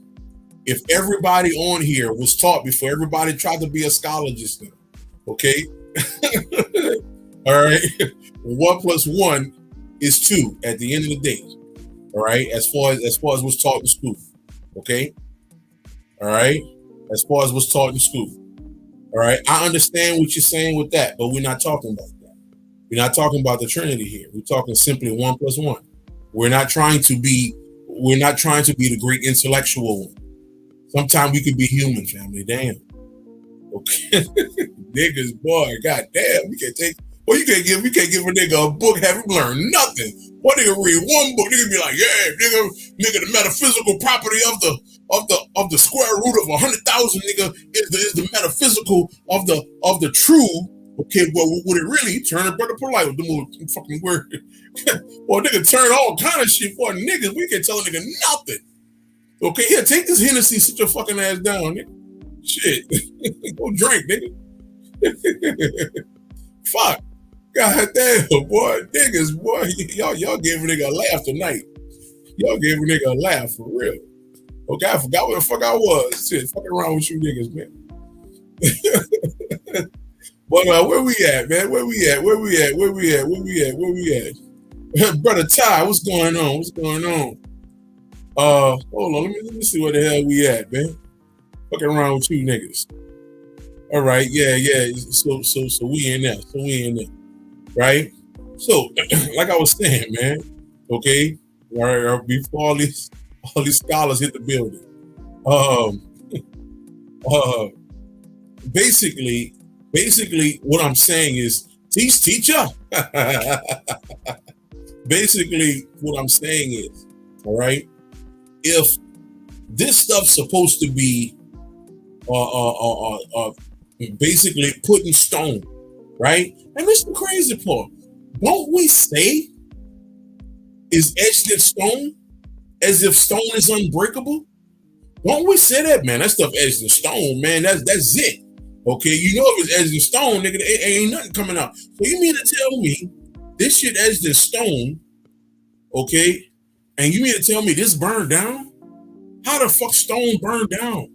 If everybody on here was taught before everybody tried to be a schologist now, okay? All right. 1 plus 1 is 2 at the end of the day. All right, as far as what's taught in school. Okay. All right. As far as what's taught in school. All right. I understand what you're saying with that, but we're not talking about that. We're not talking about the Trinity here. We're talking simply 1 plus 1. We're not trying to be the great intellectual one. Sometimes we can be human, family. Damn. Okay. Niggas, boy, goddamn. We can't give a nigga a book, have him learn nothing. What nigga read one book, nigga be like, yeah, nigga, the metaphysical property of the square root of 100,000, nigga, is the metaphysical of the true. Okay, well, would it really turn a brother polite with the most fucking word? Well, nigga, turn all kind of shit for niggas. We can't tell a nigga nothing. Okay, here, take this Hennessy, sit your fucking ass down, nigga. Shit. Go drink, nigga. Fuck. God damn, boy, niggas, boy, y'all gave a nigga a laugh tonight. Y'all gave a nigga a laugh for real. Okay, I forgot what the fuck I was. Shit, fucking around with you niggas, man. But where we at, man? Where we at? Where we at? Where we at? Where we at? Where we at? Brother Ty, what's going on? What's going on? Hold on, let me see where the hell we at, man. Fucking around with you niggas. All right, yeah. So we in there. So we in there, right? So, like I was saying, man. Okay, all right. Before all these scholars hit the building, um, uh, basically, what I'm saying is, teach, teacher. Basically, what I'm saying is, all right, if this stuff's supposed to be basically put in stone, right? And this is the crazy part. Don't we say is etched in stone as if stone is unbreakable? Don't we say that, man? That stuff etched in stone, man. That's it. Okay, you know if it's etched in stone, nigga, ain't nothing coming out. So you mean to tell me this shit etched in stone, okay? And you mean to tell me this burned down? How the fuck stone burned down?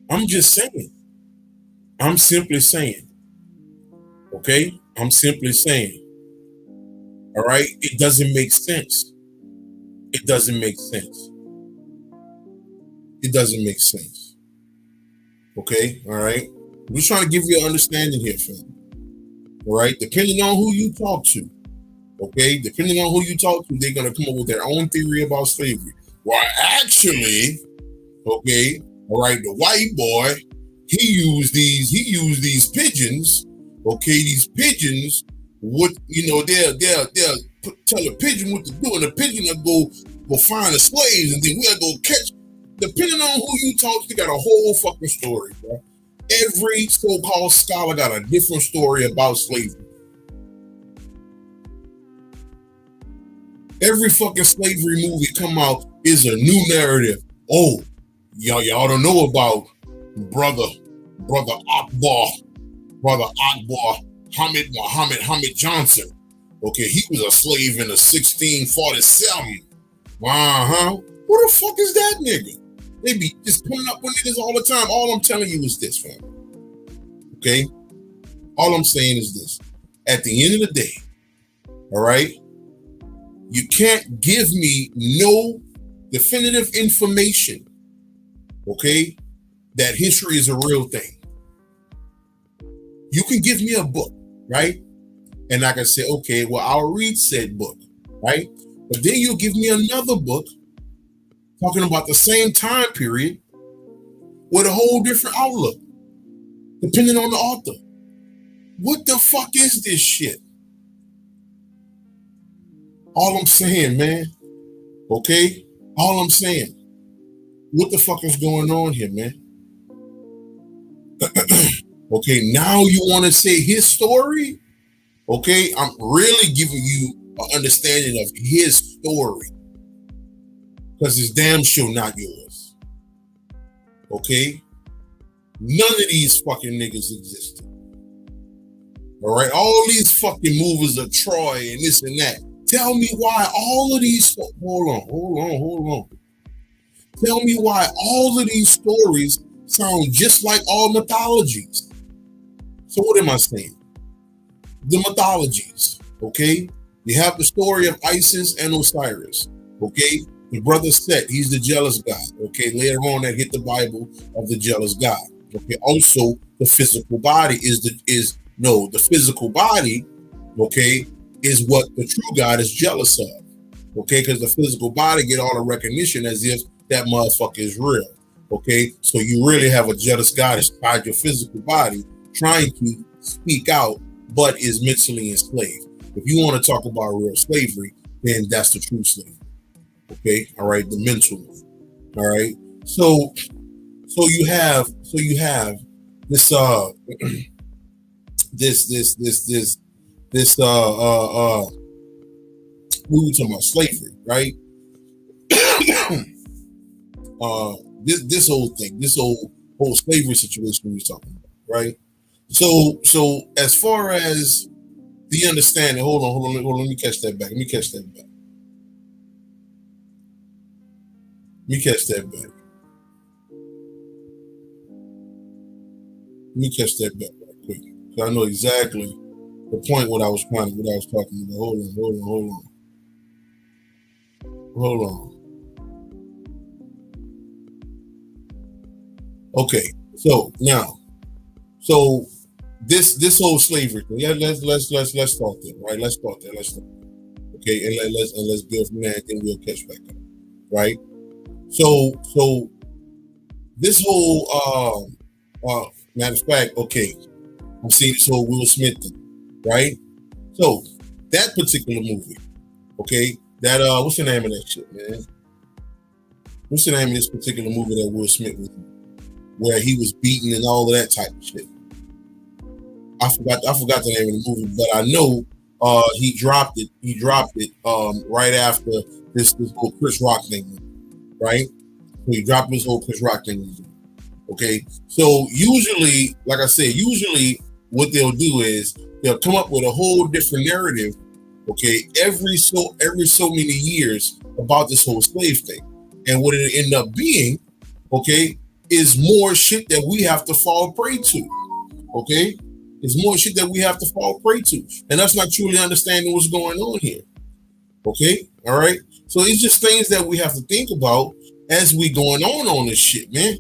I'm just saying. I'm simply saying. Okay? I'm simply saying. All right? It doesn't make sense. It doesn't make sense. It doesn't make sense. Okay? All right? I'm just trying to give you an understanding here, fam. All right? Depending on who you talk to. Okay? Depending on who you talk to, they're going to come up with their own theory about slavery. Well, actually, okay, all right, the white boy, he used these pigeons, okay, these pigeons would, they'll tell a pigeon what to do, and the pigeon will go find the slaves, and then we'll go catch. Depending on who you talk to, got a whole fucking story, bro. Every so-called scholar got a different story about slavery. Every fucking slavery movie come out is a new narrative. Oh, y'all don't know about brother Akbar, Hamid Johnson. Okay, he was a slave in the 1647. Who the fuck is that nigga? They be just coming up with niggas all the time. All I'm telling you is this, fam. Okay? All I'm saying is this. At the end of the day, all right, you can't give me no definitive information, okay, that history is a real thing. You can give me a book, right? And I can say, okay, well, I'll read said book, right? But then you'll give me another book talking about the same time period with a whole different outlook, depending on the author. What the fuck is this shit? All I'm saying, man, okay? All I'm saying, what the fuck is going on here, man? Okay, now you want to say his story? Okay, I'm really giving you an understanding of his story. Because it's damn sure not yours. Okay? None of these fucking niggas existed. All right? All these fucking movies of Troy and this and that. Tell me why all of these... Hold on. Tell me why all of these stories sound just like all mythologies. So what am I saying? The mythologies, okay? You have the story of Isis and Osiris, okay? The brother Set, he's the jealous god, okay? Later on, that hit the Bible of the jealous god, okay? Also, the physical body the physical body, okay, is what the true God is jealous of, okay? Because the physical body get all the recognition as if that motherfucker is real, okay? So you really have a jealous God inside your physical body trying to speak out, but is mentally enslaved. If you want to talk about real slavery, then that's the true slavery. Okay, all right, the mental one. All right. So you have this we were talking about slavery, right? This whole thing, this whole slavery situation we were talking about, right? So as far as the understanding, hold on, let me catch that back. Let me catch that back. Let me catch that back. Let me catch that back right quick. So I know exactly the point what I was talking about. Hold on. Okay. So now, so this whole slavery thing. Yeah, let's start there, right? Let's start there. Let's start there. Okay, and let's build from there, and then we'll catch back up, right? So this whole matter of fact, okay, I'm seeing this whole Will Smith thing, right? So that particular movie, okay, that what's the name of that shit, man? What's the name of this particular movie that Will Smith was in, where he was beaten and all of that type of shit? I forgot the name of the movie, but I know he dropped it. He dropped it right after this whole Chris Rock thing, right? So he dropped this whole Chris Rock thing. Okay, so usually, like I said, usually what they'll do is they'll come up with a whole different narrative. Okay, every so many years about this whole slave thing, and what it end up being, okay, is more shit that we have to fall prey to. Okay, it's more shit that we have to fall prey to, and that's not truly understanding what's going on here. Okay, all right. So it's just things that we have to think about as we going on this shit, man.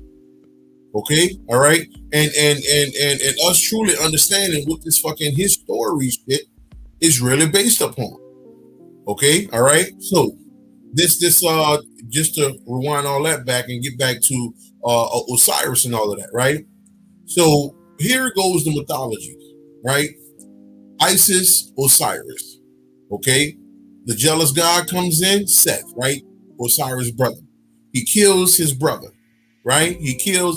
Okay, all right, and us truly understanding what this fucking his story shit is really based upon. Okay, all right. So this just to rewind all that back and get back to Osiris and all of that, right? So here goes the mythology, right? Isis, Osiris. Okay, the jealous god comes in, Seth, right? Osiris' brother. He kills his brother, right?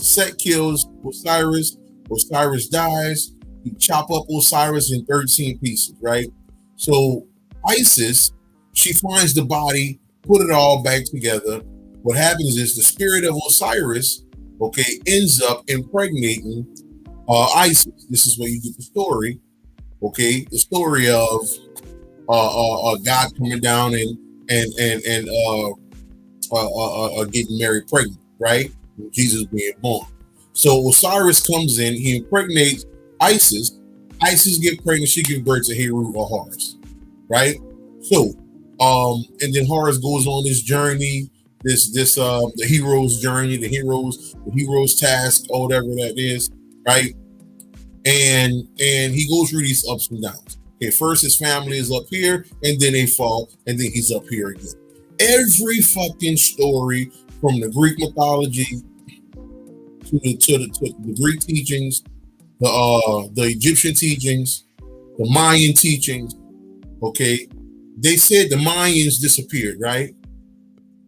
Set kills Osiris. Osiris dies. He chop up Osiris in 13 pieces, right? So Isis, she finds the body, put it all back together. What happens is the spirit of Osiris, okay, ends up impregnating Isis. This is where you get the story, okay? The story of God coming down and getting Mary pregnant, right? Jesus being born. So Osiris comes in, he impregnates Isis. Isis gets pregnant, she gives birth to Heru or Horus, right? So, and then Horus goes on this journey, the hero's journey, the hero's task, or whatever that is, right? And he goes through these ups and downs. Okay, first his family is up here, and then they fall, and then he's up here again. Every fucking story from the Greek mythology to the Greek teachings, the Egyptian teachings, the Mayan teachings. Okay, they said the Mayans disappeared, right?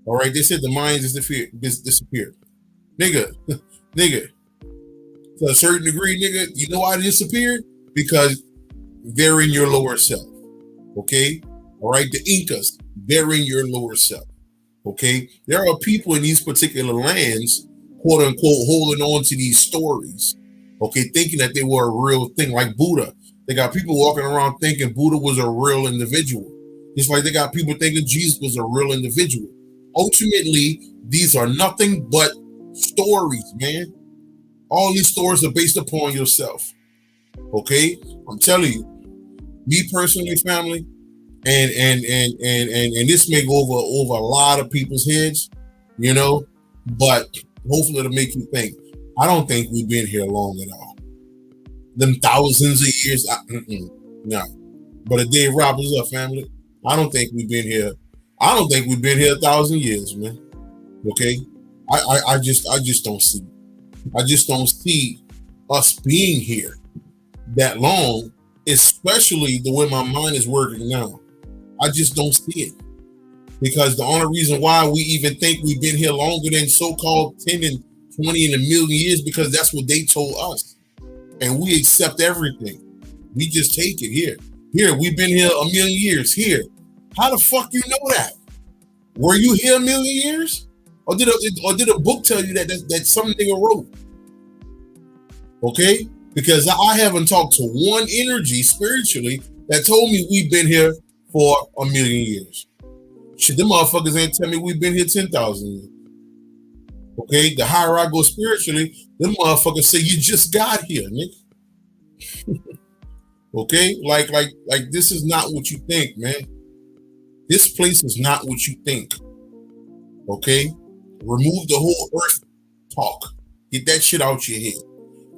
All right, they said the Mayans disappeared. Nigga, nigga, to a certain degree, nigga, you know why they disappeared? Because they're in your lower self. Okay, all right, the Incas, they're in your lower self. Okay, there are people in these particular lands, quote unquote, holding on to these stories. Okay, thinking that they were a real thing, like Buddha. They got people walking around thinking Buddha was a real individual. Just like they got people thinking Jesus was a real individual. Ultimately, these are nothing but stories, man. All these stories are based upon yourself. Okay, I'm telling you, me personally, family, and this may go over a lot of people's heads, you know, but hopefully it'll make you think. I don't think we've been here long at all. Them thousands of years, no. But a day Rob is up, family. I don't think we've been here. I don't think we've been here 1,000 years, man. Okay, I just don't see. I just don't see us being here that long, especially the way my mind is working now. I just don't see it. Because the only reason why we even think we've been here longer than so-called 10 and 20 and a million years, because that's what they told us. And we accept everything. We just take it here. Here, we've been here a million years. Here. How the fuck you know that? Were you here a million years? Or did a book tell you that some nigga wrote? Okay? Because I haven't talked to one energy spiritually that told me we've been here for 1,000,000 years. Shit, them motherfuckers ain't tell me we've been here 10,000 years. Okay, the higher I go spiritually, them motherfuckers say you just got here, nigga. Okay, like this is not what you think, man. This place is not what you think. Okay, remove the whole earth talk. Get that shit out your head.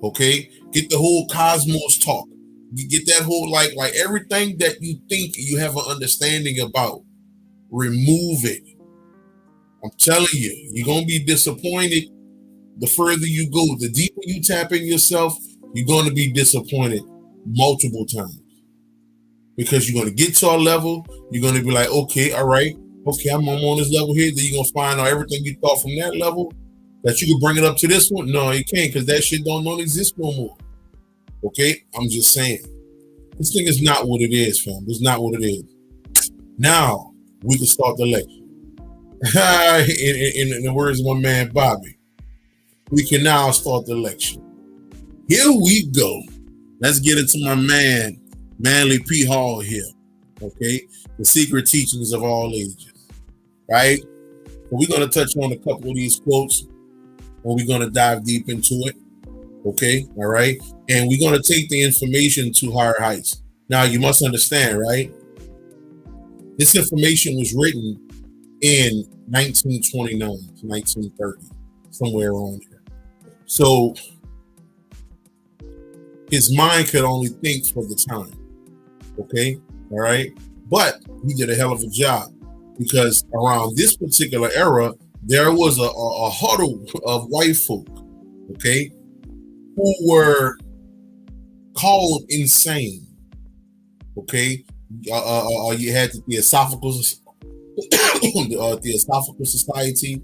Okay, get the whole cosmos talk. You get that whole like everything that you think you have an understanding about. Remove it. I'm telling you, you're gonna be disappointed. The further you go, the deeper you tap in yourself, you're gonna be disappointed multiple times. Because you're gonna get to a level, you're gonna be like, okay, all right, okay, I'm on this level here. Then you're gonna find out everything you thought from that level that you can bring it up to this one. No, you can't, because that shit don't exist no more. Okay, I'm just saying, this thing is not what it is, fam. It's not what it is. Now we can start the lecture. in the words of my man Bobby, we can now start the lecture. Here we go. Let's get into my man, Manly P. Hall here. Okay, the secret teachings of all ages. Right? So we're gonna touch on a couple of these quotes, and we're gonna dive deep into it. Okay, all right, and we're gonna take the information to higher heights. Now you must understand, right? This information was written in 1929 to 1930, somewhere around here. So his mind could only think for the time. Okay, all right, but he did a hell of a job, because around this particular era, there was a huddle of white folk, okay, who were called insane. Okay, you had the Theosophical Society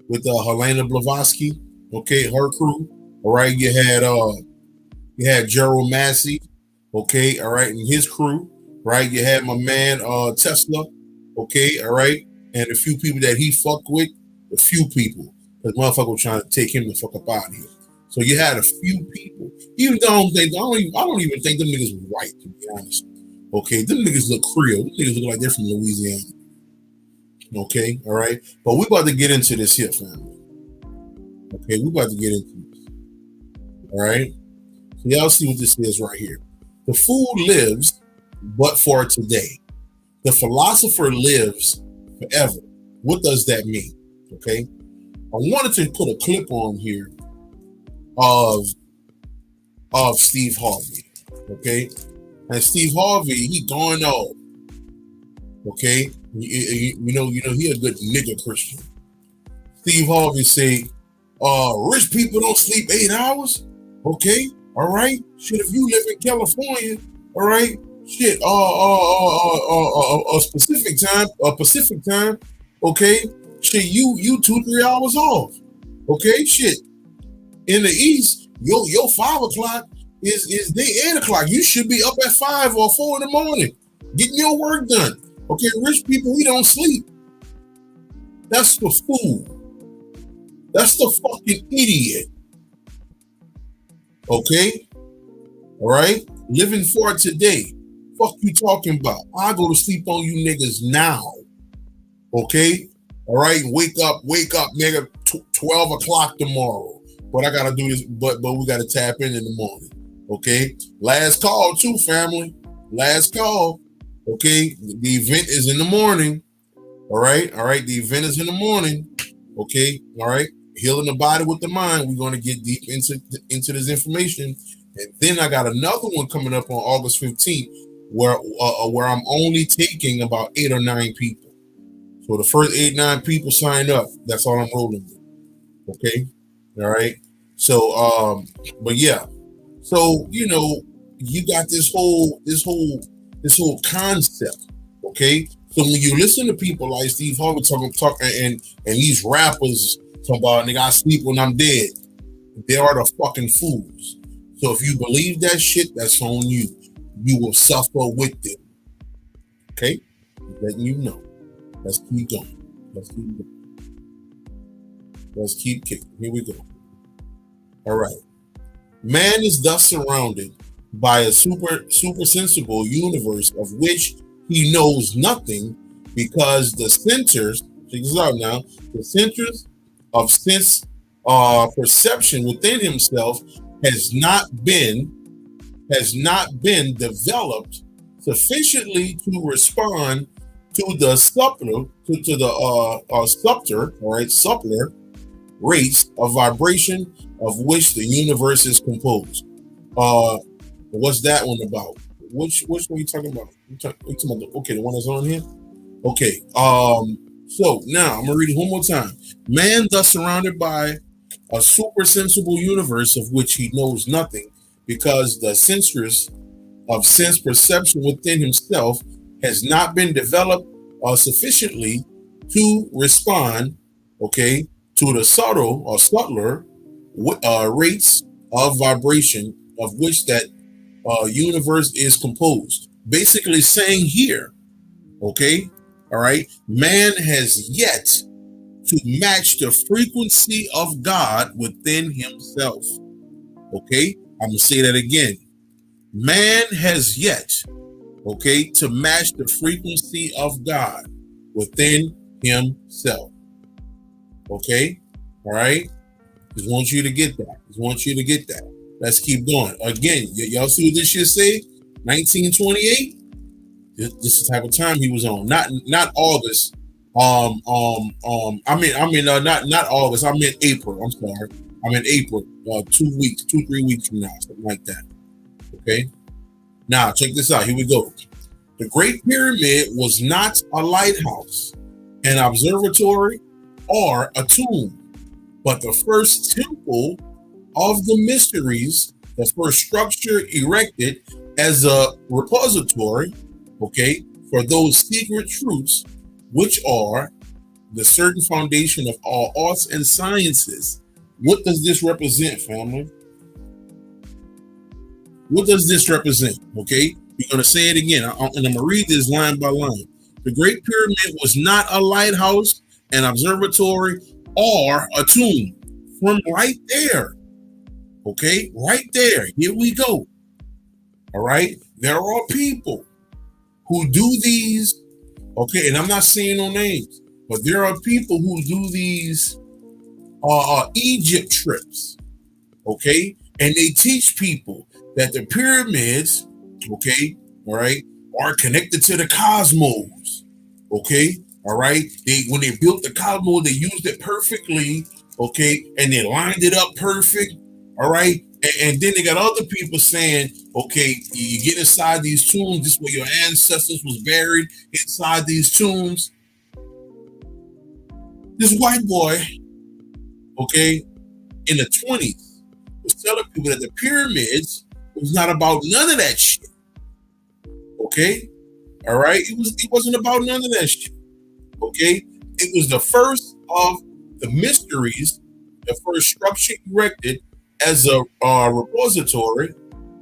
with Helena Blavatsky, okay, her crew. All right, you had Gerald Massey, okay, all right, and his crew. Right, you had my man Tesla, okay, all right, and a few people that he fucked with, a few people, because motherfucker was trying to take him the fuck up out of here. So you had a few people. Even though I don't even think them niggas was white, to be honest. Okay, them niggas look Creole. Them niggas look like they're from Louisiana. Okay, all right, but we about to get into this here, family. Okay, we about to get into this. All right, so y'all see what this is right here. The fool lives, but for today. The philosopher lives forever. What does that mean? Okay, I wanted to put a clip on here of Steve Harvey. Okay, and Steve Harvey, he going off. Okay, you know he a good nigga Christian. Steve Harvey say, rich people don't sleep 8 hours. Okay, all right. Shit, if you live in California, all right. Shit, a Pacific time. Okay, shit, you 2-3 hours off. Okay, shit. In the East, your 5 o'clock is their 8 o'clock. You should be up at 5 or 4 in the morning, getting your work done. Okay, rich people, we don't sleep. That's the fool. That's the fucking idiot. Okay, all right. Living for today. Fuck you talking about? I go to sleep on you niggas now. Okay? All right, wake up, nigga. 12 o'clock tomorrow. But I gotta do this, but we gotta tap in the morning. Okay? Last call too, family. Last call. Okay? The event is in the morning. All right? The event is in the morning. Okay? All right? Healing the body with the mind. We're gonna get deep into this information. And then I got another one coming up on August 15th where I'm only taking about 8 or 9 people. So the first 8-9 people sign up. That's all I'm rolling with. Okay, all right. So but yeah. So you got this whole concept. Okay. So when you listen to people like Steve Harvey talking and these rappers talking about, nigga, I sleep when I'm dead, they are the fucking fools. So if you believe that shit, that's on you. You will suffer with them. Okay? Letting you know. Let's keep going. Let's keep kicking. Here we go. All right. Man is thus surrounded by a super sensible universe of which he knows nothing, because the centers, check this out now, the centers of sense perception within himself has not been developed sufficiently to respond to the subtler rates of vibration of which the universe is composed. Uh, what's that one about? Which one are you talking about? You talking about the one that's on here. Okay. So now I'm gonna read it one more time. Man, thus surrounded by a super sensible universe of which he knows nothing, because the sensors of sense perception within himself has not been developed sufficiently to respond, okay, to the subtler rates of vibration of which that universe is composed. Basically saying here, okay, all right, man has yet to match the frequency of God within himself. Okay, I'm gonna say that again. Man has yet, okay, to match the frequency of God within himself. Okay, all right. Just want you to get that. Just want you to get that. Let's keep going. Again, y'all see what this shit say? 1928. This is the type of time he was on. Not August. Not August. I meant April. I'm sorry. I meant April. 3 weeks from now, something like that. Okay. Now check this out. Here we go. The Great Pyramid was not a lighthouse, an observatory, or a tomb, but the first temple of the mysteries, the first structure erected as a repository, okay, for those secret truths, which are the certain foundation of all arts and sciences. What does this represent, family? What does this represent? Okay, we're going to say it again, and I'm going to read this line by line. The Great Pyramid was not a lighthouse, an observatory, or a tomb. From right there, okay, right there, here we go. All right, there are people who do these, okay, and I'm not saying no names, but there are people who do these Egypt trips, okay, and they teach people that the pyramids, okay, all right, are connected to the cosmos, okay, all right. When they built the cosmos, they used it perfectly, okay, and they lined it up perfect, all right. And then they got other people saying, okay, you get inside these tombs, this is where your ancestors was buried inside these tombs. This white boy, okay, in the 20s was telling people that the pyramids was not about none of that shit. Okay? All right? It wasn't about none of that shit. Okay? It was the first of the mysteries, the first structure erected as a repository,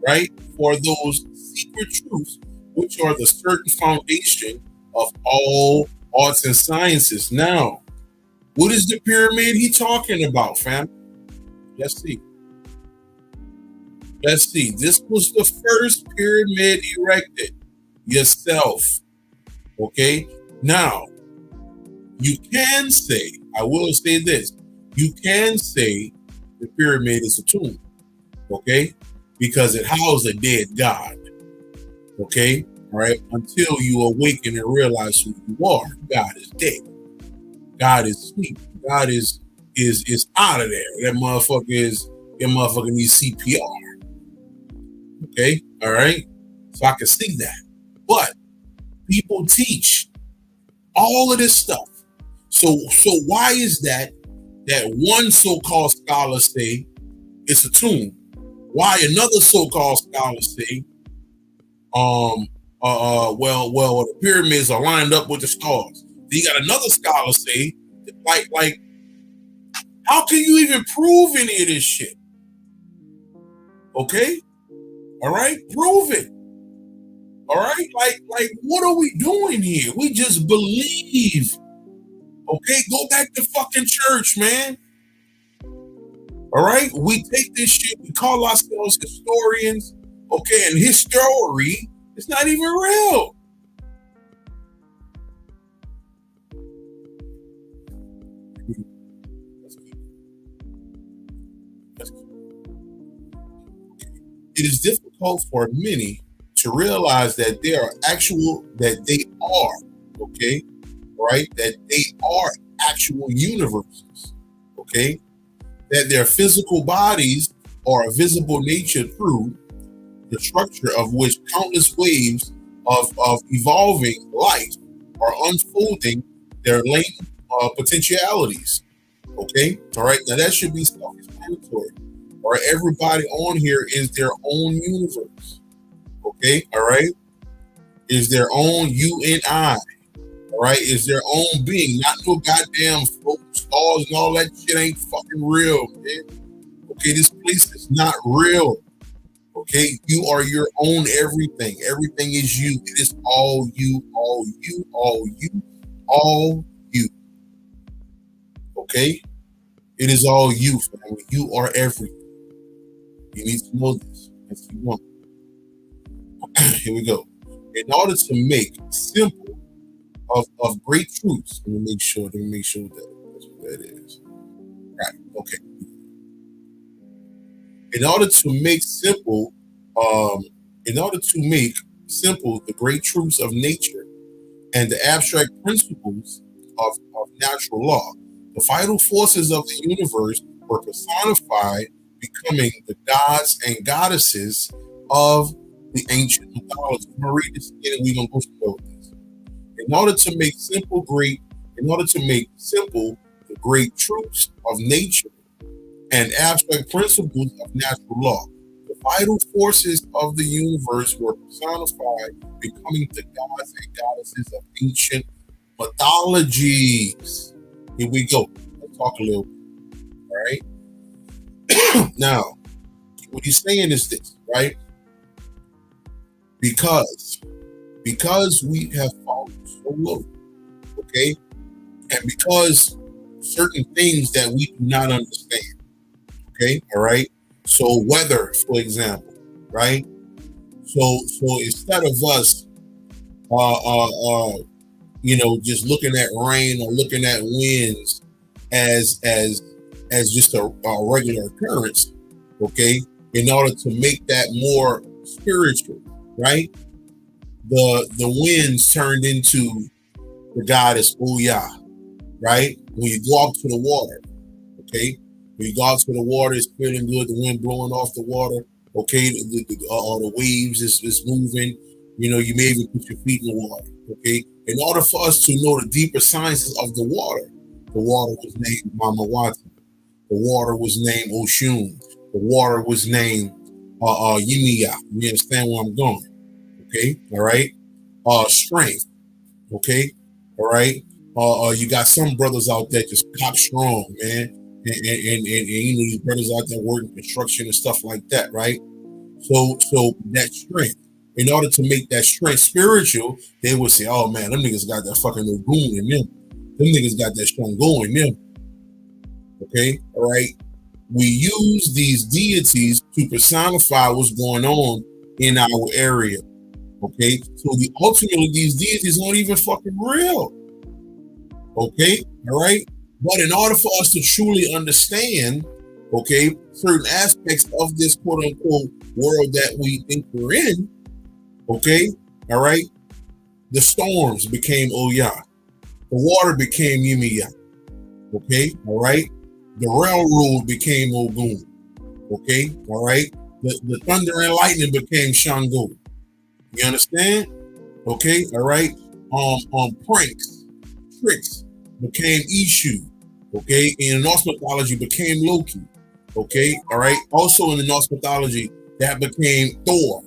right, for those secret truths, which are the certain foundation of all arts and sciences. Now, what is the pyramid he talking about, fam? Let's see. Let's see. This was the first pyramid erected yourself. Okay? Now, you can say, I will say this, you can say the pyramid is a tomb. Okay? Because it housed a dead God. Okay? All right? Until you awaken and realize who you are. God is dead. God is asleep. God is out of there. That motherfucker needs CPR. Okay, all right. So I can see that. But people teach all of this stuff. So why is that one so-called scholar say it's a tomb? Why another so-called scholar say, the pyramids are lined up with the stars? Then you got another scholar say, like, how can you even prove any of this shit? Okay, all right, prove it. All right, like, what are we doing here? We just believe. Okay, go back to fucking church, man. All right, we take this shit. We call ourselves historians. Okay, and history is not even real. It is difficult for many to realize that they are actual, that they are, okay, right? That they are actual universes, okay? That their physical bodies are a visible nature through the structure of which countless waves of evolving life are unfolding their latent potentialities. Okay, all right. Now that should be self-explanatory. All right, everybody on here is their own universe. Okay, all right, is their own you and I. All right, is their own being, not no goddamn float stars and all that shit ain't fucking real, man. Okay, this place is not real. Okay, you are your own everything. Everything is you. It is all you, all you, all you, all you. Okay, it is all you, family. You are everything. You need to know this. Let's keep going. Here we go. In order to make simple of great truths, let me make sure that's what that is. Right. Okay. In order to make simple, um, in order to make simple the great truths of nature and the abstract principles of natural law, the vital forces of the universe were personified, becoming the gods and goddesses of the ancient mythology. I'm gonna read this again and we're gonna go slow with this. In order to make simple great, in order to make simple the great truths of nature and abstract principles of natural law, the vital forces of the universe were personified, becoming the gods and goddesses of ancient mythologies. Here we go. Let's talk a little bit. All right. Now, what he's saying is this, right? Because we have fallen so low, okay, and because certain things that we do not understand, okay, all right. So weather, for example, right? So instead of us, uh, uh, uh, just looking at rain or looking at winds as as as just a regular occurrence, okay, in order to make that more spiritual, right? The winds turned into the goddess Oya, right? When you go out to the water, okay, when you go out to the water, it's feeling good. The wind blowing off the water, okay. The waves is moving. You may even put your feet in the water, okay. In order for us to know the deeper sciences of the water was named Mama Wata. The water was named Oshun. The water was named Yimiya. You understand where I'm going? Okay, all right. Strength. Okay, all right. You got some brothers out there just cop strong, man, and these brothers out there working construction and stuff like that, right? So that strength. In order to make that strength spiritual, they would say, "Oh man, them niggas got that fucking lagoon in them. Them niggas got that strong going in them." Okay, all right. We use these deities to personify what's going on in our area. Okay, so ultimately these deities aren't even fucking real. Okay, all right. But in order for us to truly understand, okay, certain aspects of this quote unquote world that we think we're in, okay, all right, the storms became Oya, the water became Yimiya, okay, all right, the railroad became Ogun, okay, all right, the thunder and lightning became Shango. You understand? Okay, all right. Pranks, tricks became Ishu. Okay, in Norse mythology became Loki. Okay, all right. Also in the Norse mythology, that became Thor.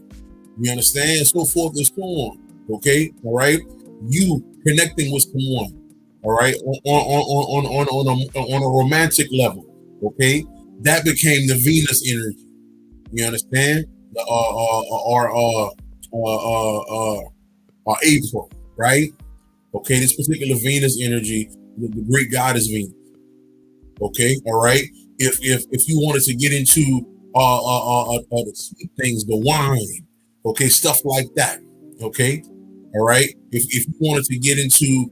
You understand? So forth and so on. Okay, all right. You connecting with someone. All right, on a romantic level. Okay, that became the Venus energy. You understand? The April, right? Okay, this particular Venus energy, the Greek goddess Venus. Okay, all right. if you wanted to get into the sweet things, the wine, okay, stuff like that, okay, all right. If you wanted to get into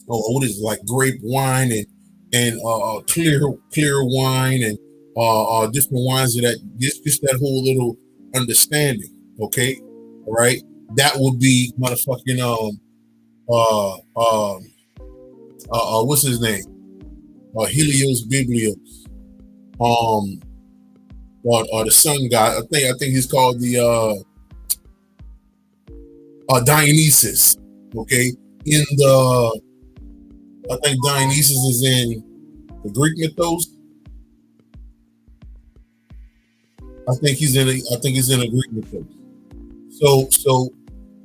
what is it, like grape wine and clear wine and different wines of that, just that whole little understanding, okay, all right, that would be motherfucking uh um what's his name, Helios Biblios, um the sun god. I think he's called the Dionysus, okay. In the I think Dionysus is in the Greek mythos. I think he's in a Greek mythos. So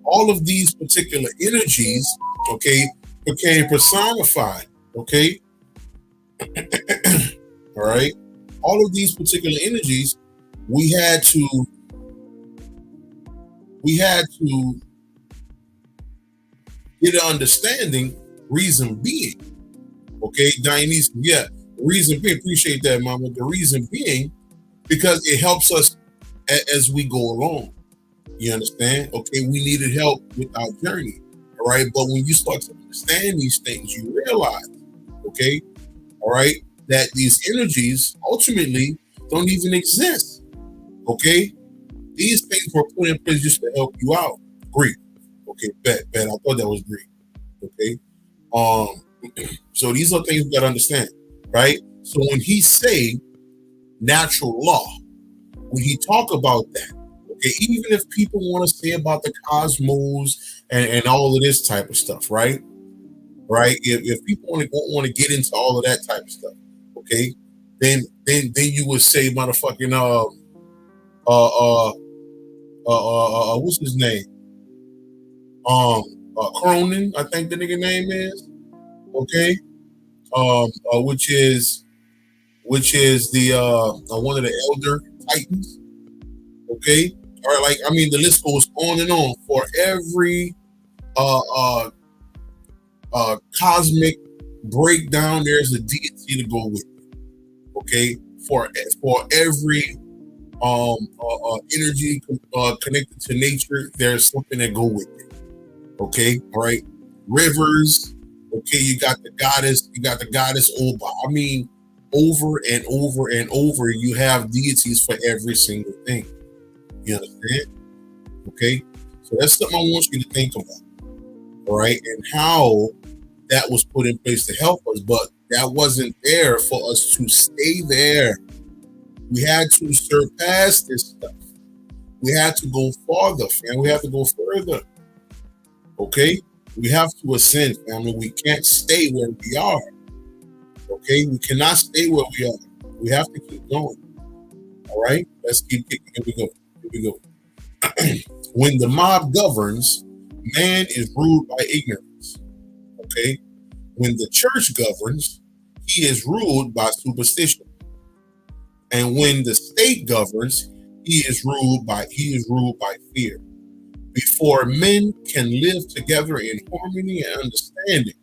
all of these particular energies, okay, became personified, okay. All right, all of these particular energies, we had to get an understanding. Reason being, okay, Dionysus, yeah, reason being, appreciate that, mama. The reason being, because it helps us as we go along. You understand? Okay, we needed help with our journey. All right, but when you start to understand these things, you realize, okay, all right, that these energies ultimately don't even exist. Okay, these things were put in place just to help you out. Great. Okay, bet. I thought that was great. Okay. So these are things we gotta understand, right? So when he say natural law, when he talk about that, okay, even if people want to say about the cosmos and all of this type of stuff, right? Right? If people want to get into all of that type of stuff, okay, then you would say motherfucking uh uh what's his name? Cronin, I think the nigga name is, okay, which is the one of the elder titans, okay, all right, like I mean the list goes on and on for every uh uh cosmic breakdown. There's a deity to go with, okay, for every energy connected to nature, there's something that go with it. Okay, all right. Rivers. Okay, you got the goddess. You got the goddess Oba. I mean, over and over and over, you have deities for every single thing. You understand? Okay, so that's something I want you to think about. All right, and how that was put in place to help us, but that wasn't there for us to stay there. We had to surpass this stuff. We had to go farther, fam. We have to go further. Okay? We have to ascend, family. We can't stay where we are. Okay? We cannot stay where we are. We have to keep going. All right? Let's keep kicking. Here we go. When the mob governs, man is ruled by ignorance. Okay? When the church governs, he is ruled by superstition. And when the state governs, he is ruled by fear. Before men can live together in harmony and understanding,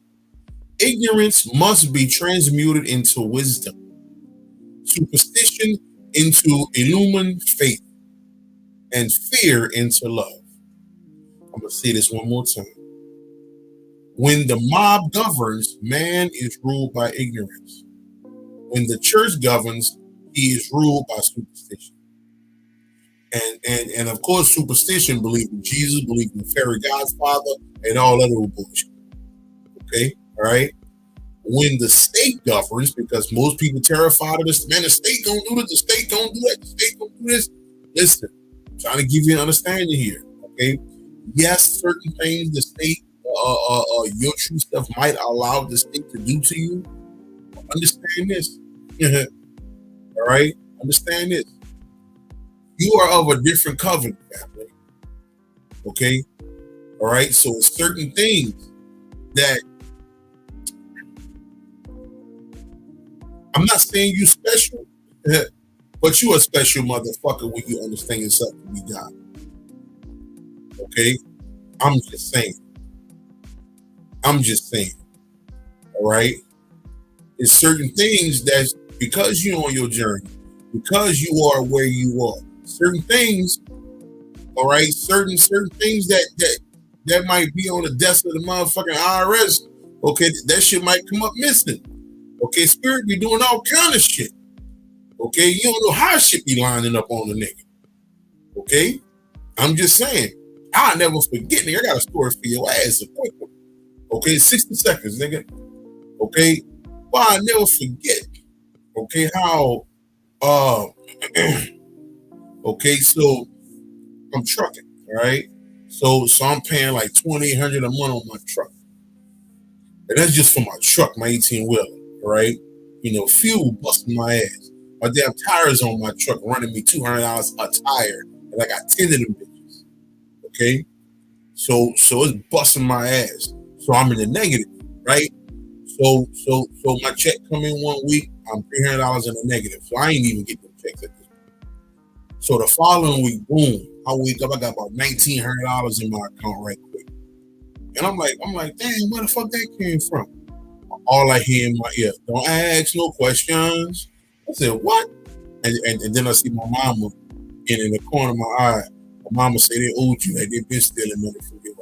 ignorance must be transmuted into wisdom, superstition into illumined faith, and fear into love. I'm going to say this one more time. When the mob governs, man is ruled by ignorance. When the church governs, he is ruled by superstition. And of course, superstition, believe in Jesus, believe in the fairy godfather, and all that little bullshit. Okay, all right. When the state governs, because most people terrified of this, man, the state don't do this, the state don't do that, the state don't do this. Listen, I'm trying to give you an understanding here. Okay, yes, certain things the state, your true stuff might allow the state to do to you. Understand this. All right, understand this. You are of a different covenant, family. Okay? All right? So certain things that I'm not saying you special, but you a special motherfucker when you understand yourself to be God. Okay? I'm just saying. All right? It's certain things that because you're on your journey, because you are where you are, certain things, all right, certain things that might be on the desk of the motherfucking IRS, okay, that shit might come up missing. Okay, spirit be doing all kind of shit. Okay, you don't know how shit be lining up on the nigga. Okay, I'm just saying. I'll never forget, nigga. I got a story for your ass, a quick one. Okay, 60 seconds, nigga. Okay, well, I'll never forget. Okay, how okay, so I'm trucking, all right? So I'm paying like $2,800 a month on my truck. And that's just for my truck, my 18-wheeler, all right? You know, fuel busting my ass. My damn tires on my truck running me $200 a tire. And I got 10 of them bitches. Okay? So it's busting my ass. So I'm in the negative, right? So my check come in 1 week, I'm $300 in the negative. So I ain't even getting them checks at this point. So the following week, boom, I wake up, I got about $1,900 in my account right quick. And I'm like, damn, where the fuck that came from? All I hear in my ear, don't ask no questions. I said, what? And then I see my mama in the corner of my eye. My mama say they owed you, like they been stealing money from you.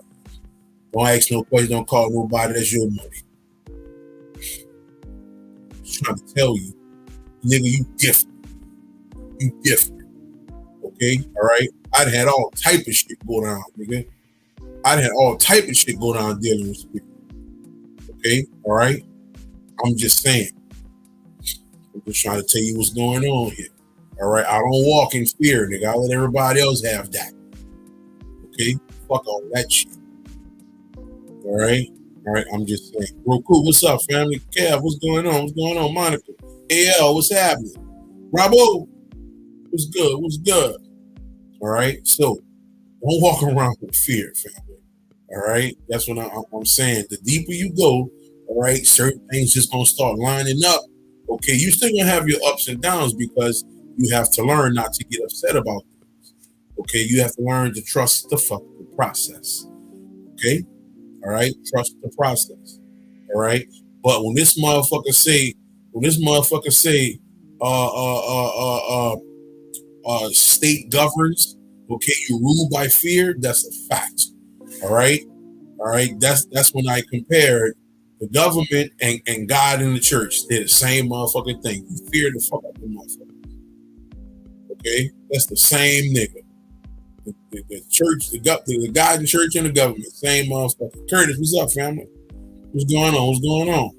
Don't ask no questions, don't call nobody, that's your money. I'm trying to tell you, nigga, you different. You different. Okay? All right? I'd had all type of shit go down, nigga. I'd had all type of shit go down dealing with people. Okay? All right? I'm just saying. I'm just trying to tell you what's going on here. All right? I don't walk in fear, nigga. I let everybody else have that. Okay? Fuck all that shit. All right? All right? I'm just saying. Real cool. What's up, family? Kev, what's going on? What's going on? Monica. AL, what's happening? Bravo. What's good? What's good? All right? So, don't walk around with fear, family. All right? That's what I'm saying. The deeper you go, all right, certain things just going to start lining up. Okay? You still going to have your ups and downs because you have to learn not to get upset about things. Okay? You have to learn to trust the fucking process. Okay? All right? Trust the process. All right? But when this motherfucker say, state governs, okay, you rule by fear, that's a fact. All right? All right? That's when I compared the government and God and the church. They're the same motherfucking thing. You fear the fuck out the motherfucker. Okay? That's the same nigga. The church, the God and the church and the government, same motherfucker. Curtis, what's up, family? What's going on? What's going on?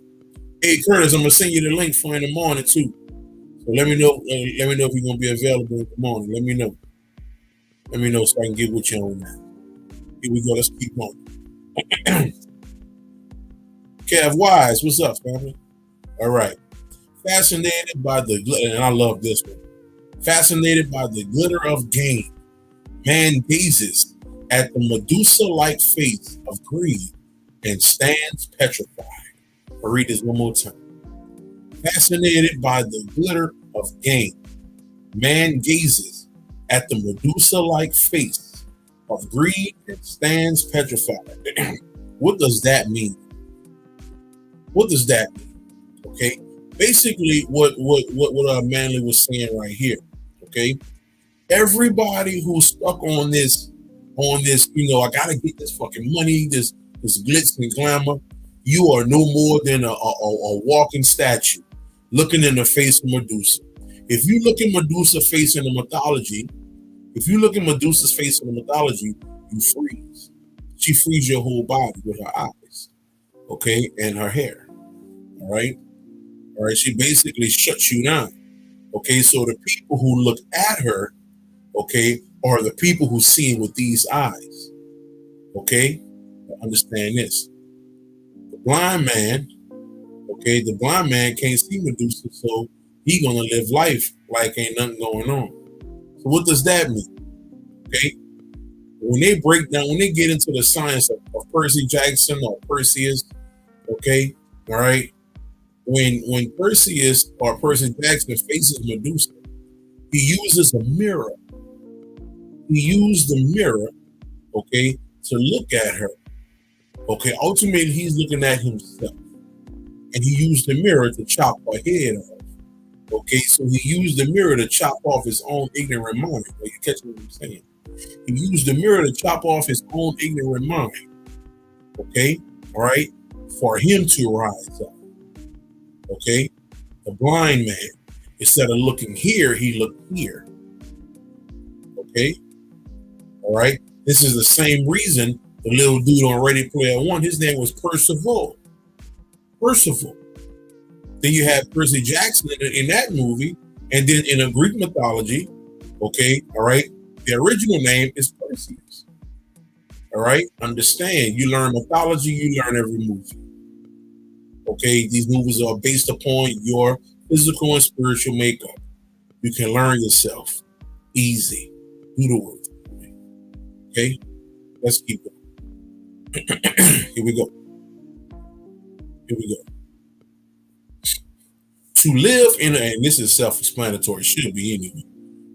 Hey, Curtis, I'm gonna send you the link for in the morning too. So let me know. Let me know if you're gonna be available in the morning. Let me know. Let me know so I can get with you on that. Here we go. Let's keep going. Kev Wise, what's up, family? All right. Fascinated by the glitter, and I love this one. Fascinated by the glitter of gain, man gazes at the Medusa-like face of greed and stands petrified. I'll read this one more time. Fascinated by the glitter of gain, man gazes at the Medusa-like face of greed and stands petrified. What does that mean? What does that mean? Okay, basically, what Manley was saying right here. Okay, everybody who's stuck on this, you know, I gotta get this fucking money, this glitz and glamour. You are no more than a walking statue, looking in the face of Medusa. If you look at Medusa's face in the mythology, you freeze. She frees your whole body with her eyes, okay, and her hair. All right. She basically shuts you down. Okay, so the people who look at her, okay, are the people who see with these eyes. Okay, understand this. The blind man can't see Medusa, so he gonna live life like ain't nothing going on. So what does that mean? Okay, when they get into the science of Percy Jackson or Perseus, okay, all right, when Perseus or Percy Jackson faces Medusa, he uses a mirror. He used the mirror, okay, to look at her. Okay, ultimately he's looking at himself. and he used the mirror to chop her head off. Okay, so he used the mirror to chop off his own ignorant mind. Are you catching what I'm saying? He used the mirror to chop off his own ignorant mind. Okay, all right, for him to rise up. Okay, the blind man, instead of looking here, he looked here. Okay, all right. This is the same reason the little dude on Ready Player One, his name was Percival. Percival. Then you have Percy Jackson in that movie, and then in a Greek mythology, okay, all right, the original name is Perseus. All right, understand, you learn mythology, you learn every movie. Okay, these movies are based upon your physical and spiritual makeup. You can learn yourself. Easy. Do the work. Okay, let's keep going. Here we go. Here we go. To live in, and this is self-explanatory, should be anyway.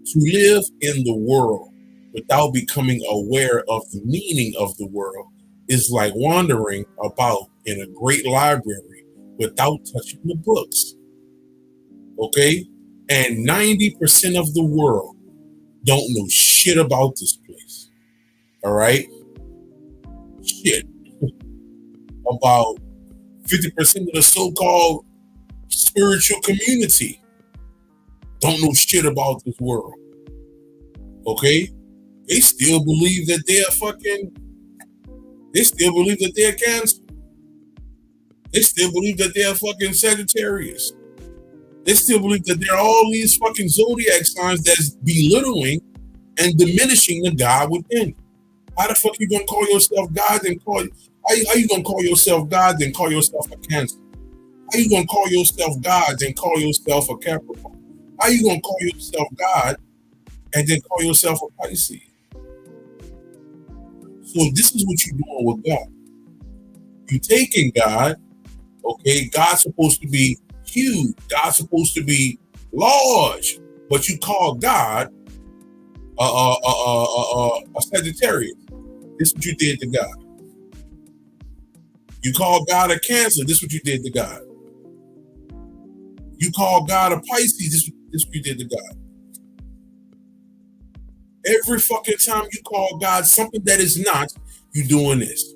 To live in the world without becoming aware of the meaning of the world is like wandering about in a great library without touching the books. Okay? And 90% of the world don't know shit about this place. All right? Shit. About 50% of the so-called spiritual community don't know shit about this world. Okay? They still believe that they're Cancer. They still believe that they're fucking Sagittarius. They still believe that there are all these fucking zodiac signs that's belittling and diminishing the God within. How the fuck you gonna call yourself God and how you gonna call yourself God and call yourself a Cancer? How you gonna call yourself God and call yourself a Capricorn? How you gonna call yourself God and then call yourself a Pisces? So this is what you're doing with God. You taking God, okay? God's supposed to be huge. God's supposed to be large, but you call God a Sagittarius. This is what you did to God. You call God a Cancer. This is what you did to God. You call God a Pisces. This is what you did to God. Every fucking time you call God something that is not, you doing this.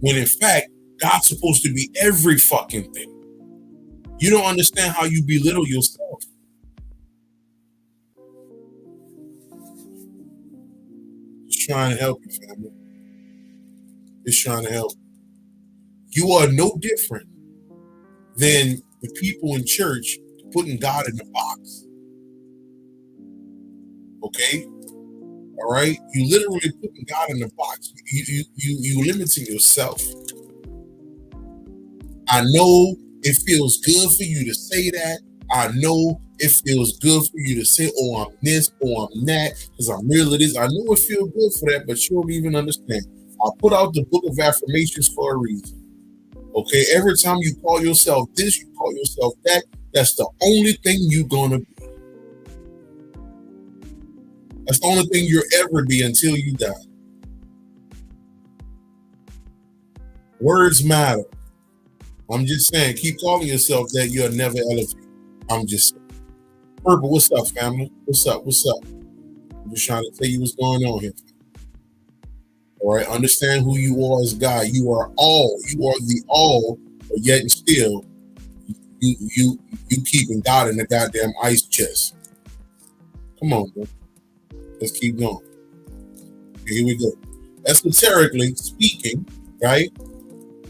When in fact, God's supposed to be every fucking thing. You don't understand how you belittle yourself. Just trying to help you, family. Just trying to help. You are no different than the people in church putting God in the box. Okay? All right? You literally putting God in the box. You limiting yourself. I know it feels good for you to say that. I know it feels good for you to say, oh, I'm this, oh, I'm that, because I'm real of this. I know it feels good for that, but you don't even understand. I put out the book of affirmations for a reason. Okay? Every time you call yourself this, you call yourself that, that's the only thing you're going to be. That's the only thing you'll ever be until you die. Words matter. I'm just saying, keep calling yourself that, you'll never elevate. I'm just saying. Purple, what's up, family? What's up? What's up? I'm just trying to tell you what's going on here. All right, understand who you are as God. You are all. You are the all, but yet and still, you keeping God in the goddamn ice chest. Come on, bro. Let's keep going. Okay, here we go. Esoterically speaking, right?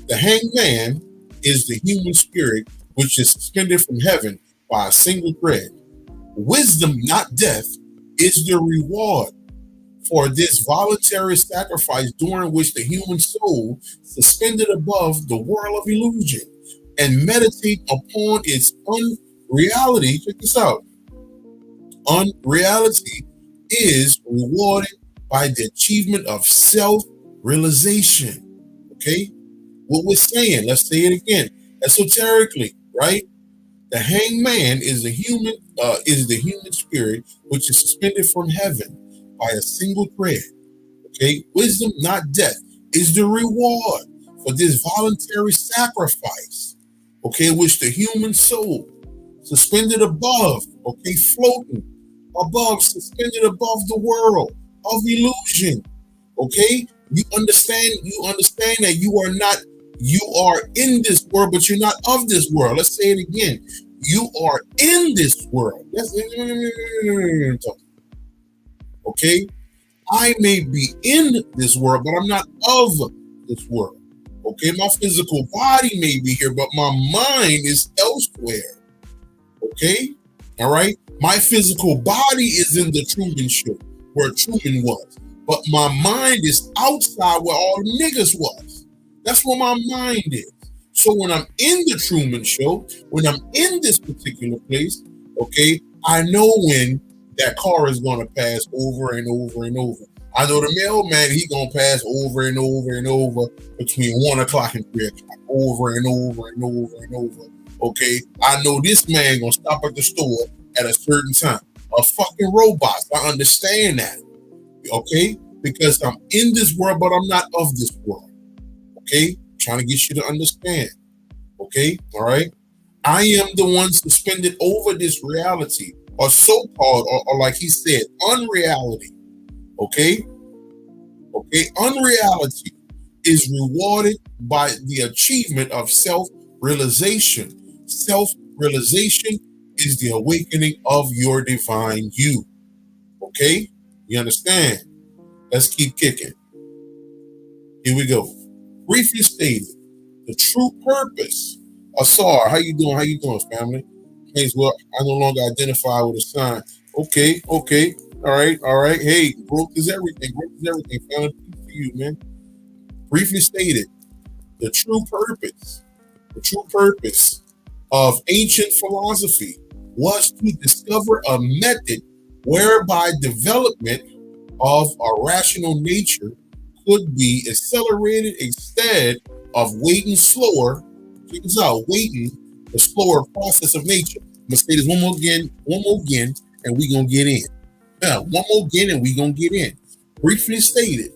The hanged man is the human spirit which is suspended from heaven by a single thread. Wisdom, not death, is the reward for this voluntary sacrifice during which the human soul, suspended above the world of illusion and meditate upon its unreality, check this out, unreality, is rewarded by the achievement of self-realization. Okay? What we're saying, let's say it again, esoterically, right? The hanged man is the human spirit which is suspended from heaven by a single thread. Okay? Wisdom, not death, is the reward for this voluntary sacrifice, okay, which the human soul, suspended above, okay, floating above, suspended above the world of illusion, okay? You understand that you are in this world, but you're not of this world. Let's say it again. You are in this world. Okay? I may be in this world, but I'm not of this world. Okay? My physical body may be here, but my mind is elsewhere. Okay? All right? My physical body is in the Truman Show, where Truman was. But my mind is outside where all the niggas was. That's where my mind is. So when I'm in the Truman Show, when I'm in this particular place, okay, I know when that car is going to pass over and over and over. I know the mailman, he going to pass over and over and over between 1 o'clock and 3 o'clock, over and over and over and over. Okay, I know this man going to stop at the store at a certain time. A fucking robot. I understand that. Okay, because I'm in this world, but I'm not of this world. Okay, trying to get you to understand. Okay, all right. I am the one suspended over this reality, or so-called, or like he said, unreality. Okay, unreality is rewarded by the achievement of self-realization. Self-realization is the awakening of your divine you. Okay, you understand? Let's keep kicking. Here we go. Briefly stated, the true purpose. Asar, how you doing? How you doing, family? Hey, well, I no longer identify with a sign. Okay. All right. Hey, growth is everything. Growth is everything. Family, peace to you, man. Briefly stated, the true purpose of ancient philosophy was to discover a method whereby development of a rational nature could be accelerated instead of waiting the slower process of nature. I'm gonna say this one more again, and we gonna get in. One more again, and we gonna get in. Briefly stated,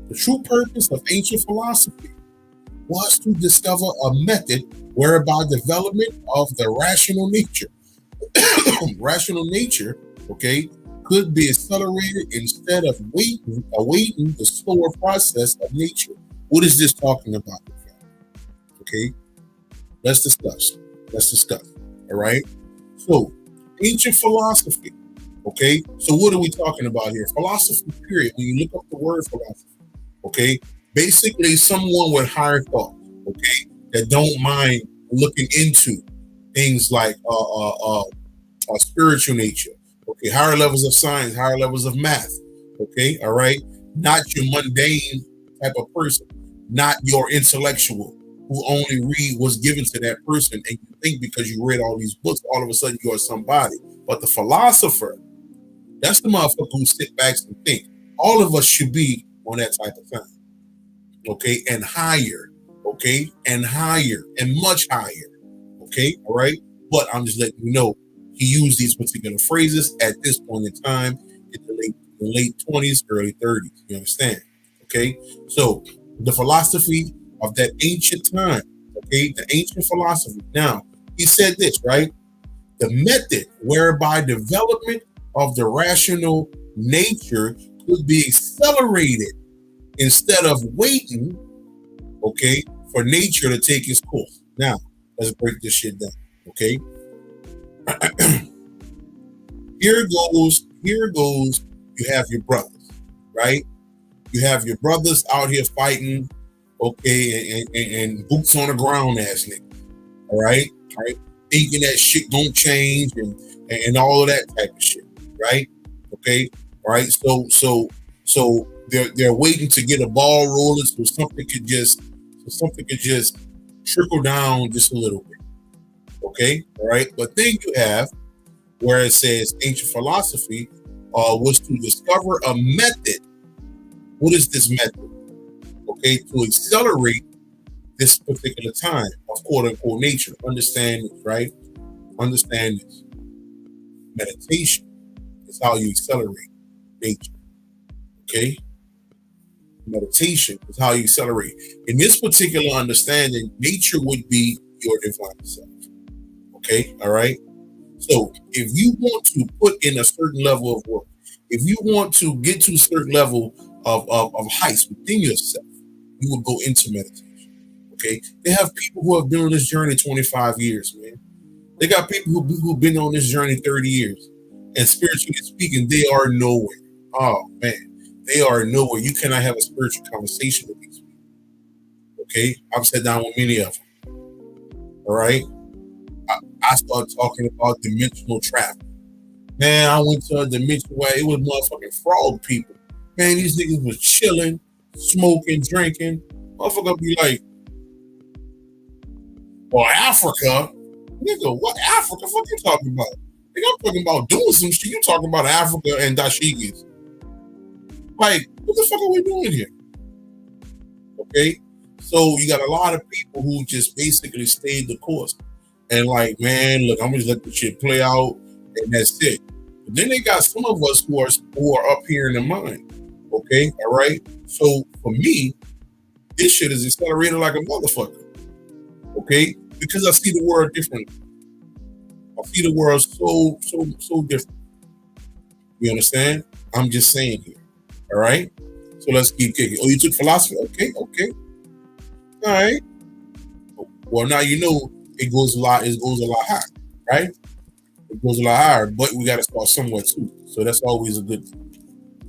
the true purpose of ancient philosophy was to discover a method whereby development of the rational nature, okay, could be accelerated instead of awaiting the slower process of nature. What is this talking about? Okay, let's discuss. All right. So, ancient philosophy. Okay. So, what are we talking about here? Philosophy, period. When you look up the word philosophy, okay, basically someone with higher thought, okay, that don't mind looking into things like spiritual nature, okay, higher levels of science, higher levels of math, okay, all right, not your mundane type of person, not your intellectual who only read what's given to that person, and you think because you read all these books, all of a sudden you're somebody. But the philosopher, that's the motherfucker who sit back and think. All of us should be on that type of time, okay, and higher, okay, and higher, and much higher, okay, all right. But I'm just letting you know, he used these particular phrases at this point in time in the late 20s, early 30s. You understand? Okay, so the philosophy of that ancient time, okay, the ancient philosophy. Now, he said this, right? The method whereby development of the rational nature could be accelerated instead of waiting, okay, for nature to take its course. Now, let's break this shit down, okay? Here goes, you have your brothers, right? You have your brothers out here fighting, okay, and boots on the ground ass niggas, all right? Thinking that shit gonna change and all of that type of shit, right? Okay, all right. So they're waiting to get a ball rolling so something could just trickle down just a little bit. Okay, all right. But then you have where it says ancient philosophy was to discover a method. What is this method? Okay, to accelerate this particular time of quote unquote nature. Understand this, right? Understand this. Meditation is how you accelerate nature. Okay? Meditation is how you accelerate. In this particular understanding, nature would be your divine self. Okay, all right. So if you want to put in a certain level of work, if you want to get to a certain level of heights within yourself, you will go into meditation. Okay, they have people who have been on this journey 25 years, man. They got people who've been on this journey 30 years, and spiritually speaking, they are nowhere. Oh man, they are nowhere. You cannot have a spiritual conversation with these people. Okay, I've sat down with many of them. All right, I started talking about dimensional travel. Man, I went to a dimension where it was motherfucking frog people. Man, these niggas was chilling, smoking, drinking. Motherfucker be like, well, Africa? Nigga, what Africa? What you talking about? Nigga, I'm talking about doing some shit. You talking about Africa and dashikis. Like, what the fuck are we doing here? Okay? So you got a lot of people who just basically stayed the course. And like, man, look, I'm just let the shit play out and that's it. But then they got some of us who are up here in the mind. Okay, all right. So for me, this shit is accelerated like a motherfucker. Okay, because I see the world differently. I see the world so different. You understand? I'm just saying here. All right. So let's keep kicking. Oh, you took philosophy? Okay. All right. Well, now you know it goes a lot higher, right? It goes a lot higher, but we got to start somewhere too. So that's always a good thing.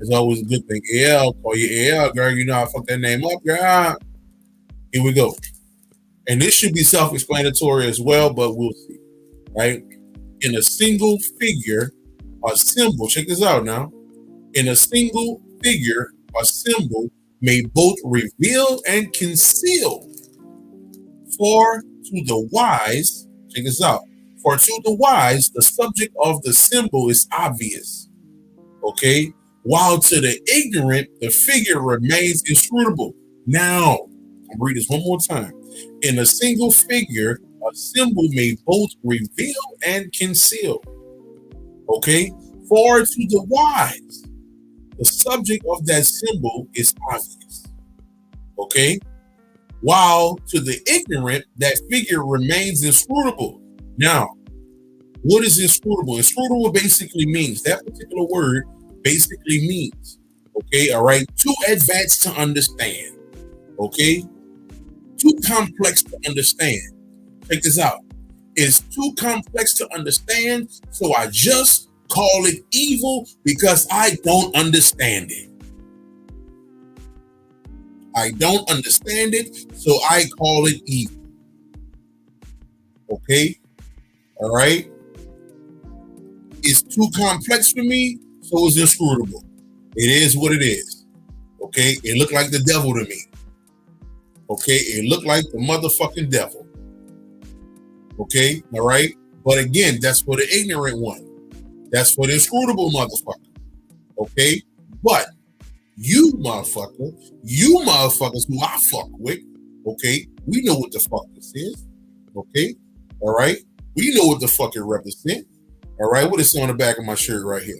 It's always a good thing. AL, call you AL, girl. You know I fuck that name up, girl. Here we go. And this should be self-explanatory as well, but we'll see. Right? In a single figure or symbol, check this out now. In a single figure or symbol may both reveal and conceal. For to the wise, check this out. For to the wise, the subject of the symbol is obvious. Okay? While to the ignorant, the figure remains inscrutable. Now, I'll read this one more time. In a single figure, a symbol may both reveal and conceal. Okay? For to the wise, the subject of that symbol is obvious. Okay? While to the ignorant, that figure remains inscrutable. Now, what is inscrutable? Inscrutable basically means, that particular word basically means, okay, all right, too advanced to understand, okay, too complex to understand. Check this out. It's too complex to understand, so I just call it evil because I don't understand it. I don't understand it, so I call it evil. Okay? All right? It's too complex for me, so it's inscrutable. It is what it is. Okay? It looked like the devil to me. Okay? It looked like the motherfucking devil. Okay? All right? But again, that's for the ignorant one. That's for the inscrutable motherfucker. Okay? But you motherfuckers who I fuck with, okay, we know what the fuck this is, okay, all right, we know what the fuck it represents, all right, what is on the back of my shirt right here?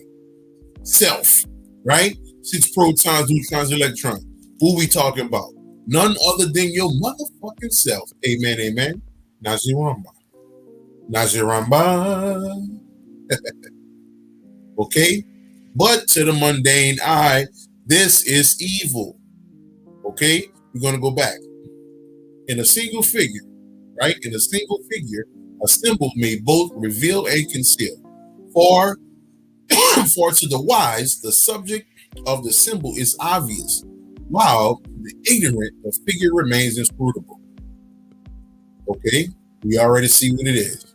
Self, right? 6 protons, neutrons, electrons. Who we talking about? None other than your motherfucking self. Amen, amen. Naziramba. Okay? But to the mundane eye, this is evil. Okay? We're going to go back. In a single figure, right? In a single figure, a symbol may both reveal and conceal. For to the wise, the subject of the symbol is obvious, while the ignorant, the figure remains inscrutable. Okay? We already see what it is.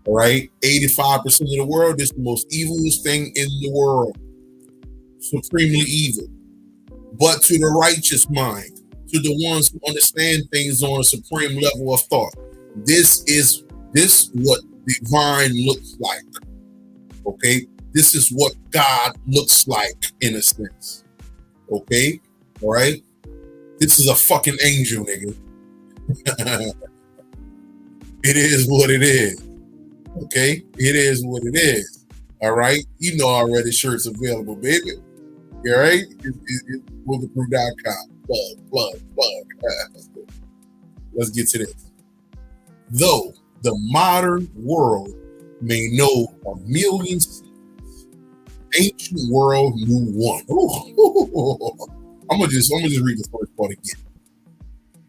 All right? 85% of the world is the most evilest thing in the world. Supremely evil. But to the righteous mind, to the ones who understand things on a supreme level of thought, this what divine looks like. Okay? This is what God looks like in a sense. Okay? All right? This is a fucking angel, nigga. It is what it is. Okay? It is what it is. All right? You know already shirts available, baby. All right? It's Copprue.com. Plug. Let's get to this. Though the modern world may know a million secrets, ancient world knew one. Ooh. I'm gonna just read the first part again.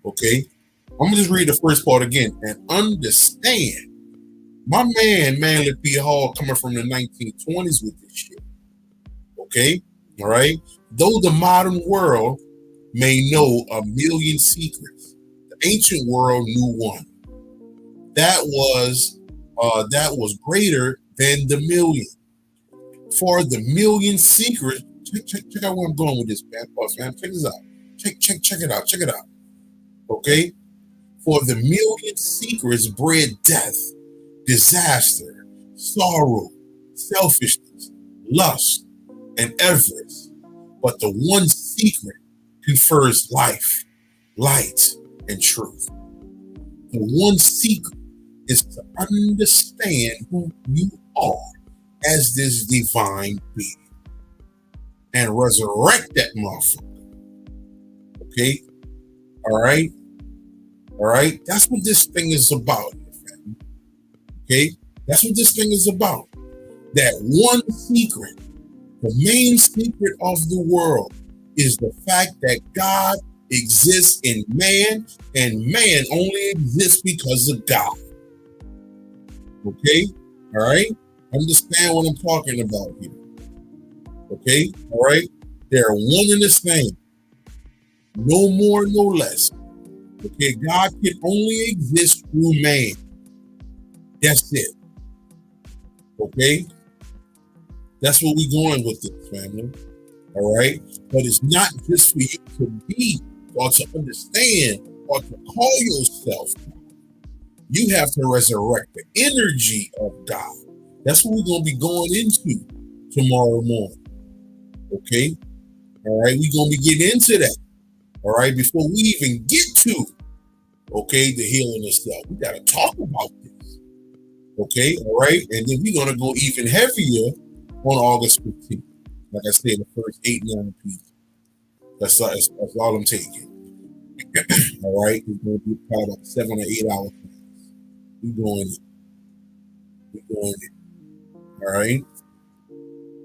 Okay? I'm gonna just read the first part again and understand. My man, Manly P. Hall, coming from the 1920s with this shit. Okay? All right? Though the modern world may know a million secrets, the ancient world knew one. That was greater than the million. For the million secrets, check out where I'm going with this, man. Check this out. Check it out. Okay? For the million secrets bred death, disaster, sorrow, selfishness, lust, and avarice. But the one secret confers life, light, and truth. The one secret is to understand who you are as this divine being and resurrect that motherfucker. Okay? All right? That's what this thing is about. Okay? That's what this thing is about. That one secret, the main secret of the world, is the fact that God exists in man, and man only exists because of God. Okay? All right? Understand what I'm talking about here. Okay? All right? They're one and the same. No more, no less. Okay? God can only exist through man. That's it. Okay? That's what we're going with this, family. All right? But it's not just for you to be or to understand or to call yourself. You have to resurrect the energy of God. That's what we're going to be going into tomorrow morning. Okay? All right? We're going to be getting into that. All right? Before we even get to, okay, the healing itself. We got to talk about this. Okay? All right? And then we're going to go even heavier on August 15th. Like I said, the first 8-9 pieces. That's all I'm taking. All right? It's going to be probably about 7 or 8 hours. We're going it. All right?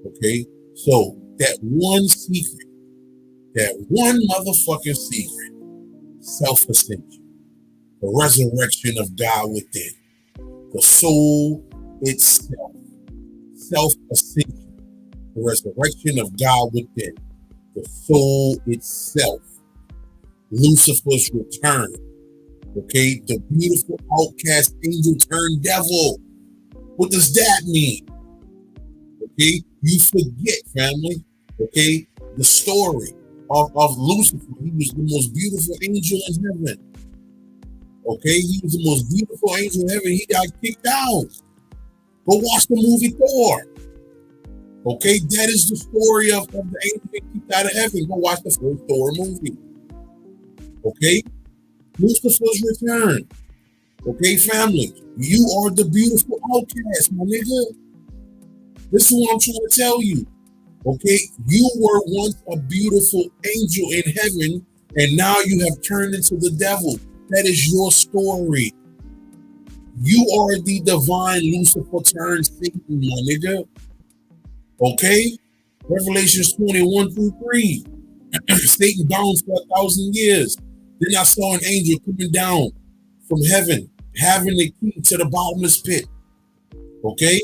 Okay? So, that one secret, that one motherfucking secret, self-ascension, the resurrection of God within, the soul itself, self-ascension, the resurrection of God within, the soul itself, Lucifer's return, okay, the beautiful outcast angel turned devil. What does that mean? Okay, you forget, family, okay, the story of Lucifer. He was the most beautiful angel in heaven. Okay, he was the most beautiful angel in heaven. He got kicked out. Go watch the movie Thor. Okay, that is the story of the angel getting kicked out of heaven. Go watch the first Thor movie. Okay, Lucifer's return. Okay, family, you are the beautiful outcast, my nigga. This is what I'm trying to tell you. Okay, you were once a beautiful angel in heaven, and now you have turned into the devil. That is your story. You are the divine Lucifer turned Satan, my nigga. Okay? Revelations 21-3. Satan bound for 1,000 years. Then I saw an angel coming down from heaven, having the key to the bottomless pit. Okay?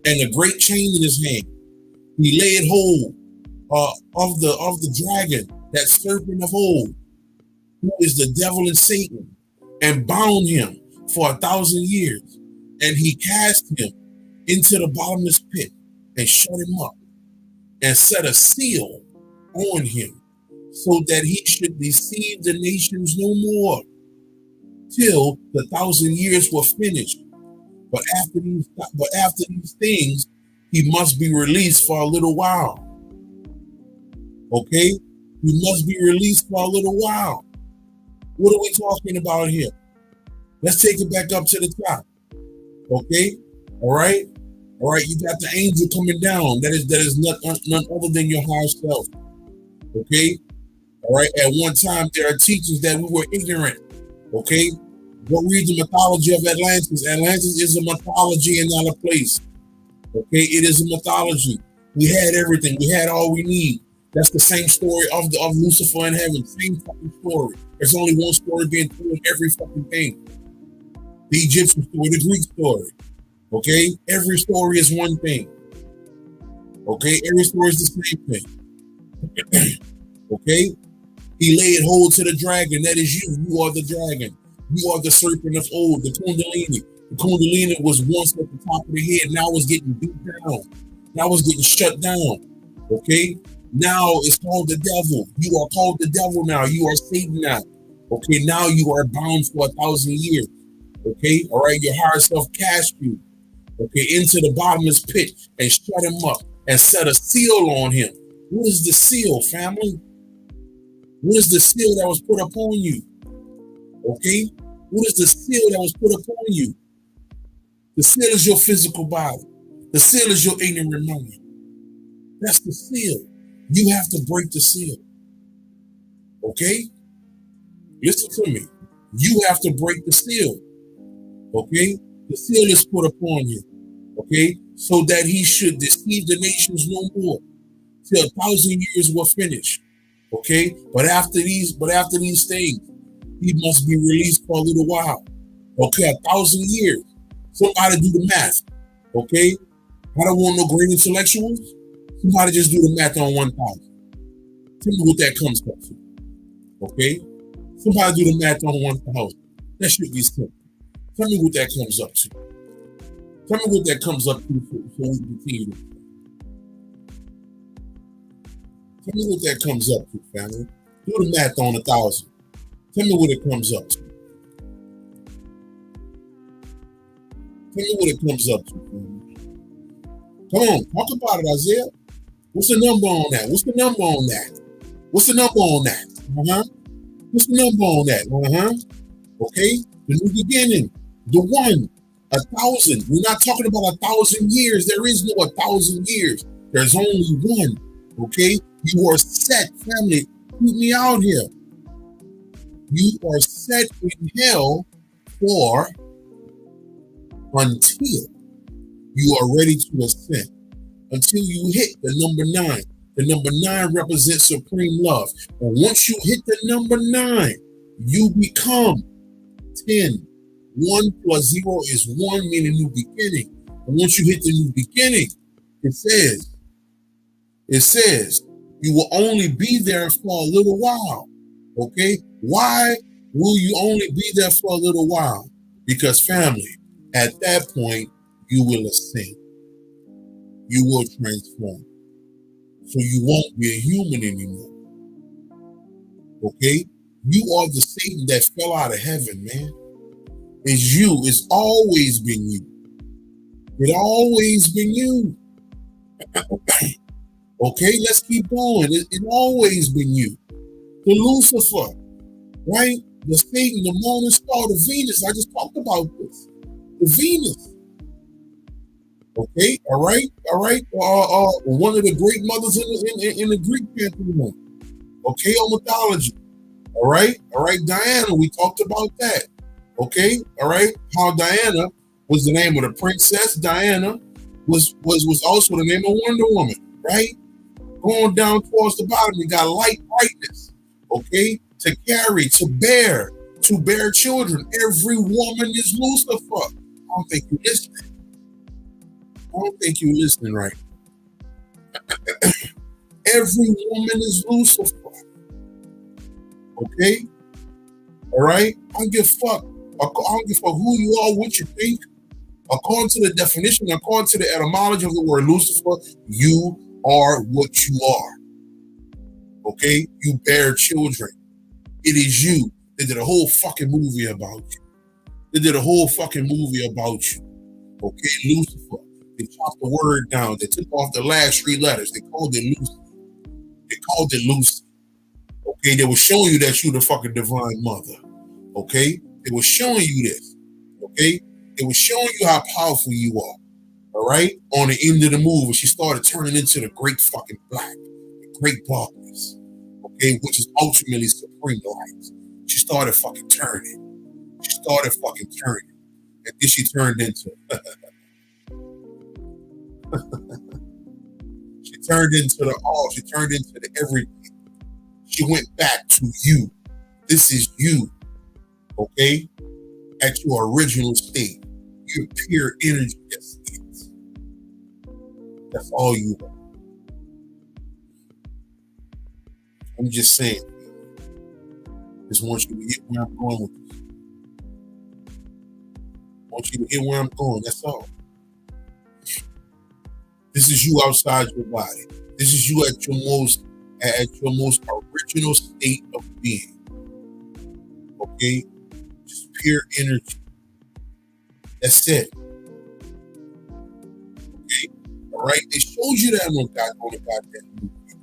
And a great chain in his hand. He laid hold of the dragon, that serpent of old, who is the devil and Satan, and bound him for 1,000 years. And he cast him into the bottomless pit and shut him up and set a seal on him so that he should deceive the nations no more till the 1,000 years were finished. But after these things, he must be released for a little while. Okay? He must be released for a little while. What are we talking about here? Let's take it back up to the top. Okay? All right? All right, you got the angel coming down. That is none other than your higher self. Okay, all right. At one time, there are teachers that we were ignorant. Okay, go read the mythology of Atlantis. Atlantis is a mythology and not a place. Okay, it is a mythology. We had everything. We had all we need. That's the same story of Lucifer in heaven. Same fucking story. There's only one story being told in every fucking thing. The Egyptian story, the Greek story. Okay, every story is one thing. Okay, every story is the same thing. Okay, he laid hold to the dragon. That is you. You are the dragon. You are the serpent of old, the Kundalini. The Kundalini was once at the top of the head. Now it's getting beat down. Now it's getting shut down. Okay, now it's called the devil. You are called the devil now. You are Satan now. Okay, now you are bound for 1,000 years. Okay, all right, your higher self cast you. Okay, into the bottomless pit and shut him up and set a seal on him. What is the seal, family? What is the seal that was put upon you? Okay? What is the seal that was put upon you? The seal is your physical body. The seal is your ignorant mind. That's the seal. You have to break the seal. Okay? Listen to me. You have to break the seal. Okay? The seal is put upon you. Okay? So that he should deceive the nations no more. Till 1,000 years were finished. Okay? But after these things, he must be released for a little while. Okay, 1,000 years. Somebody do the math. Okay? I don't want no great intellectuals. Somebody just do the math on 1,000. Tell me what that comes up to. Okay? Somebody do the math on 1,000. That should be simple. Tell me what that comes up to. Tell me what that comes up to so we can continue to. Tell me what that comes up to, family. Do the math on 1,000. Tell me what it comes up to. Tell me what it comes up to, family. Come on, talk about it, Isaiah. What's the number on that? What's the number on that? What's the number on that? What's the number on that? Okay? The new beginning. The one. 1,000. We're not talking about 1,000 years. There is no 1,000 years. There's only one. Okay? You are set, family. Keep me out here. You are set in hell for until you are ready to ascend. Until you hit the number 9. The number 9 represents supreme love. And once you hit the number 9, you become 10. 1 plus 0 is 1, meaning new beginning. And once you hit the new beginning, it says, you will only be there for a little while. Okay? Why will you only be there for a little while? Because, family, at that point, you will ascend. You will transform. So you won't be a human anymore. Okay? You are the Satan that fell out of heaven, man. It's you. It's always been you. It always been you. Okay, let's keep going. It always been you. The Lucifer, right? The Satan, the morning star, the Venus. I just talked about this. The Venus. Okay, all right. One of the great mothers in the Greek pantheon. Okay, on mythology. All right, Diana. We talked about that. Okay, all right. How Diana was the name of the princess. Diana was also the name of Wonder Woman, right? Going down towards the bottom, you got light, brightness. Okay, to carry, to bear children. Every woman is Lucifer. I don't think you're listening. I don't think you're listening right. Every woman is Lucifer. Okay, all right. I don't give a fuck. I don't give a fuck who you are, what you think. According to the definition, according to the etymology of the word Lucifer, you are what you are. Okay? You bear children. It is you. They did a whole fucking movie about you. They did a whole fucking movie about you. Okay? Lucifer. They chopped the word down. They took off the last 3 letters. They called it Lucy. They called it Lucy. Okay? They were showing you that you're the fucking divine mother. Okay? They were showing you this. Okay? They were showing you how powerful you are. All right, on the end of the movie, she started turning into the great fucking black, the great darkness, okay, which is ultimately supreme light. She started fucking turning. She started fucking turning. And then she turned into she turned into the all, she turned into the everything. She went back to you. This is you, okay? At your original state. Your pure energy. That's it. That's all you are. I'm just saying. Just want you to get where I'm going with this. I want you to get where I'm going. That's all. This is you outside your body. This is you at your most original state of being. Okay? Just pure energy. That's it. Okay? Alright? They showed you that on the goddamn movie.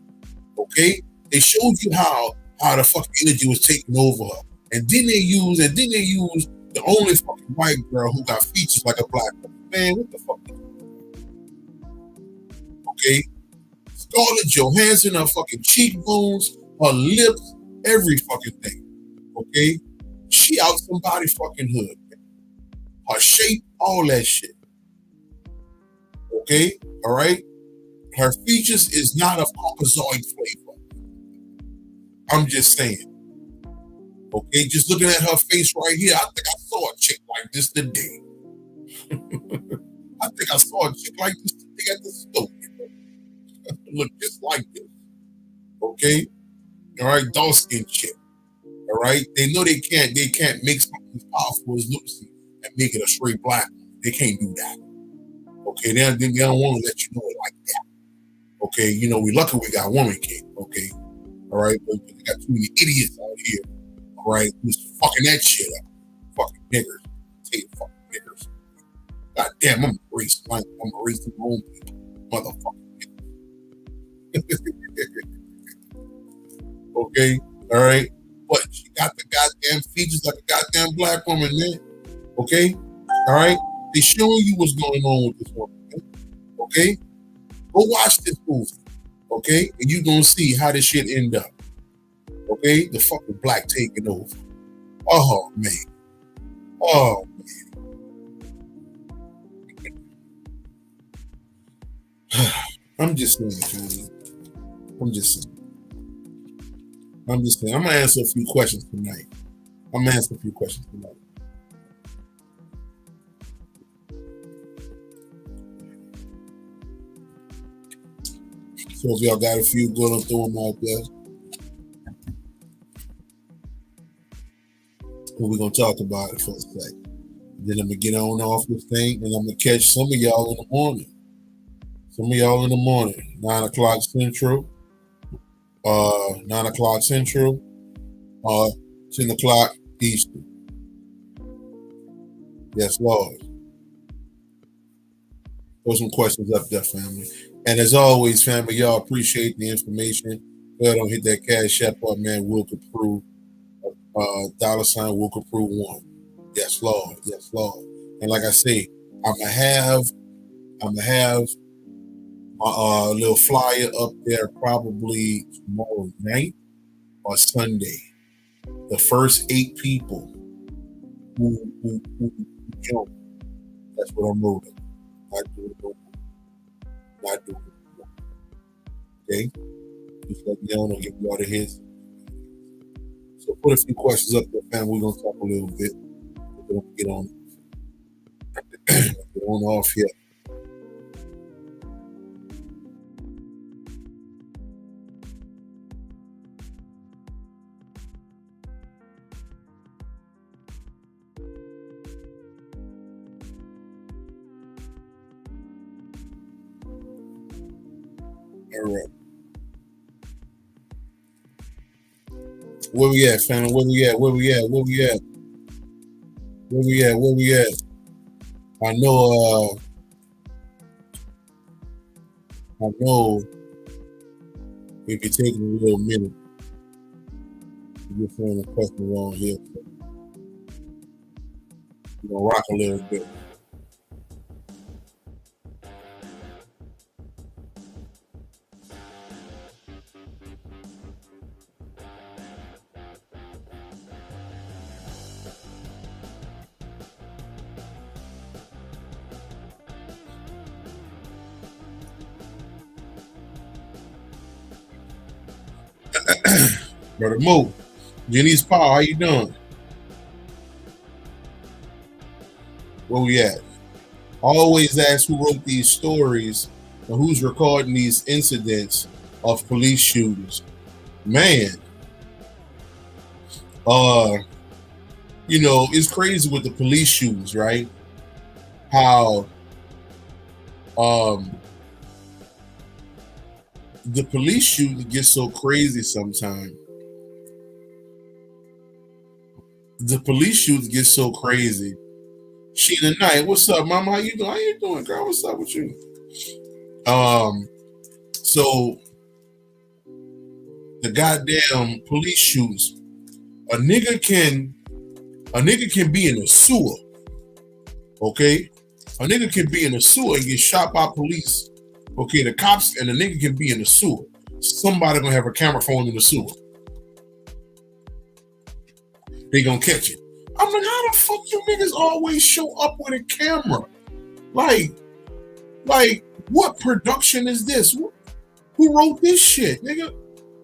Okay? They showed you how the fucking energy was taking over her. And then they use the only fucking white girl who got features like a black woman. Man, what the fuck? Okay? Scarlett Johansson, her fucking cheekbones, her lips, every fucking thing. Okay? She out somebody's fucking hood. Man. Her shape, all that shit. Okay? Alright? Her features is not of Caucasoid flavor. I'm just saying. Okay, just looking at her face right here, I think I saw a chick like this today. I think I saw a chick like this today at the store. Look just like this. Okay? Alright, dark skin chick. Alright? They know they can't make something as powerful as Lucy and make it a straight black. They can't do that. Okay, they don't want to let you know it like that. Okay, you know, we lucky we got a woman king. Okay. Alright, but we got too many idiots out here. Alright, who's fucking that shit up. Fucking niggers. Tell you fucking niggers. God damn, I'm a racist. I'm a racist in my own people. Motherfucking okay, alright. But she got the goddamn features like a goddamn black woman, man. Okay? Alright? They showing you what's going on with this woman, man. Okay? Go watch this movie. Okay? And you gonna see how this shit end up. Okay? The fucking black taking over. Oh, man. Oh, man. I'm just saying, Johnny. I'm just saying. I'm going to answer a few questions tonight. So if y'all got a few good, I'll throw them out there. And we're going to talk about it for a sec. Then I'm going to get on off this thing, and I'm going to catch some of y'all in the morning. 9 o'clock Central. 9 o'clock Central. 10 o'clock Eastern. Yes, Lord. Throw some questions up there, family. And as always, family, y'all appreciate the information. Go ahead and hit that cash app up, man. Will Copprue. $ Will Copprue 1. Yes, Lord. Yes, Lord. And like I say, I'm gonna have my little flyer up there probably tomorrow night or Sunday. The first 8 people who jump. That's what I'm moving. Not doing it no more. Okay? Just let me know and give you all the hints. So put a few questions up there, fam. We're gonna talk a little bit. We're gonna get on off here. All right. Where we at, fam? Where we at? I know if you're taking a little minute to get some of the questions on here. So we're gonna rock a little bit. Brother Mo, Jenny's Paul, how you doing? Where we at? Always ask who wrote these stories and who's recording these incidents of police shootings. Man, uh, it's crazy with the police shootings, right? How the police shooting gets so crazy sometimes. The police shooting gets so crazy. Sheena Knight, what's up, mama? How you doing? How you doing, girl? What's up with you? So the goddamn police shootings, a nigga can be in a sewer, okay? A nigga can be in a sewer and get shot by police. Okay, the cops and the nigga can be in the sewer. Somebody gonna have a camera phone in the sewer. They gonna catch it. I'm like, how the fuck you niggas always show up with a camera? Like, what production is this? Who wrote this shit, nigga?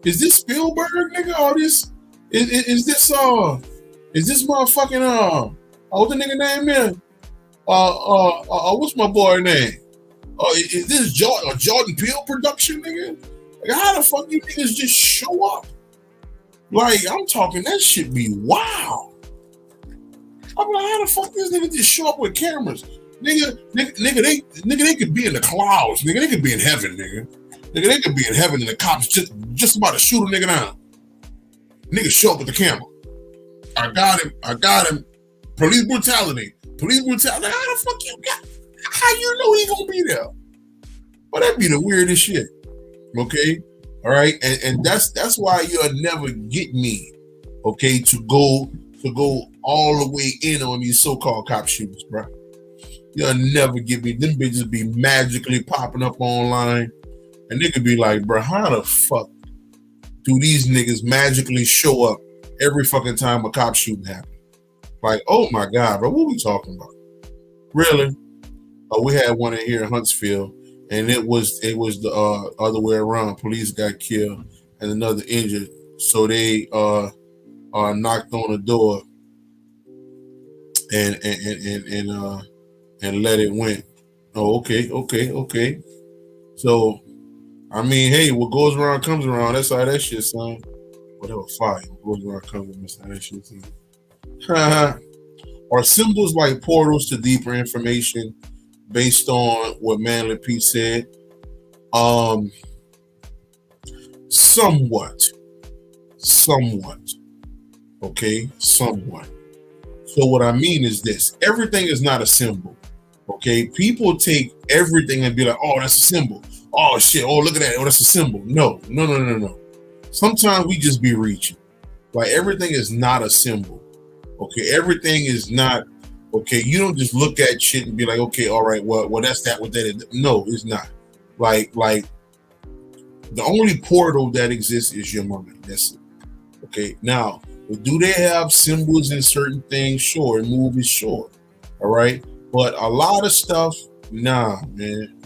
Is this Spielberg, nigga? Or this is this motherfucking what's the nigga name, man? What's my boy name? Is this Jordan Peele production, nigga? Like, how the fuck you niggas just show up? Like, I'm talking, that shit be wild. I'm like, how the fuck this nigga just show up with cameras? Nigga, they could be in the clouds, nigga. They could be in heaven, nigga. Nigga, they could be in heaven and the cops just about to shoot a nigga down. Nigga show up with the camera. I got him. Police brutality. How the fuck you got? How you know he gonna be there? Well, that'd be the weirdest shit. Okay, all right, and that's why you'll never get me, okay, to go all the way in on these so-called cop shooters, bro. You'll never get me. Them bitches be magically popping up online, and they could be like, bro, how the fuck do these niggas magically show up every fucking time a cop shooting happens? Like, oh my god, bro, what we talking about? Really? We had one in here in Huntsville, and it was the other way around. Police got killed and another injured, so they knocked on the door and let it went. Oh, okay. So, I mean, hey, what goes around comes around. That's how that shit sound. Whatever, fire. What goes around comes around. That's how that shit sound. Are symbols like portals to deeper information based on what Manly P said? Somewhat. Okay, somewhat. So what I mean is this: everything is not a symbol. Okay, people take everything and be like, "Oh, that's a symbol. Oh shit. Oh, look at that. Oh, that's a symbol." No. Sometimes we just be reaching. Like, everything is not a symbol. Okay, everything is not. Okay, you don't just look at shit and be like, okay, all right, well, that's that. What that is? No, it's not. Like the only portal that exists is your mind. That's it. Okay, now, do they have symbols in certain things? Sure, in movies, sure. All right, but a lot of stuff, nah, man.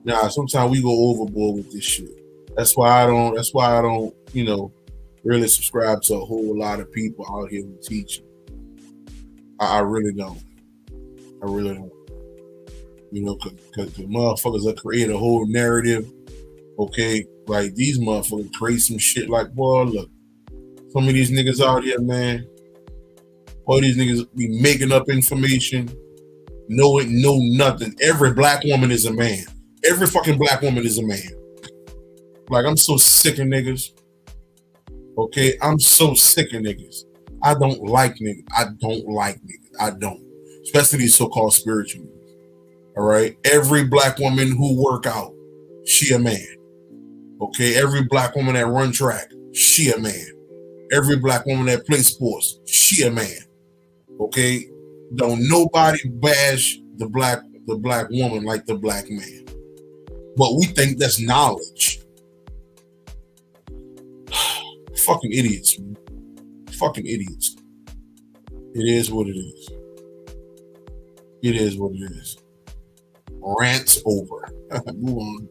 Nah, sometimes we go overboard with this shit. That's why I don't, really subscribe to a whole lot of people out here who teach. I really don't. Because motherfuckers that create a whole narrative. Okay, like, these motherfuckers create some shit like, boy, look, some of these niggas out here, man, all these niggas be making up information, know nothing. Every black woman is a man. Every fucking black woman is a man. Like, I'm so sick of niggas. Okay, I'm so sick of niggas. I don't like niggas. I don't. Especially these so-called spiritual niggas. All right? Every black woman who work out, she a man. Okay? Every black woman that run track, she a man. Every black woman that play sports, she a man. Okay? Don't nobody bash the black woman like the black man. But we think that's knowledge. Fucking idiots, man. Fucking idiots. It is what it is. It is what it is. Rants over. Move on.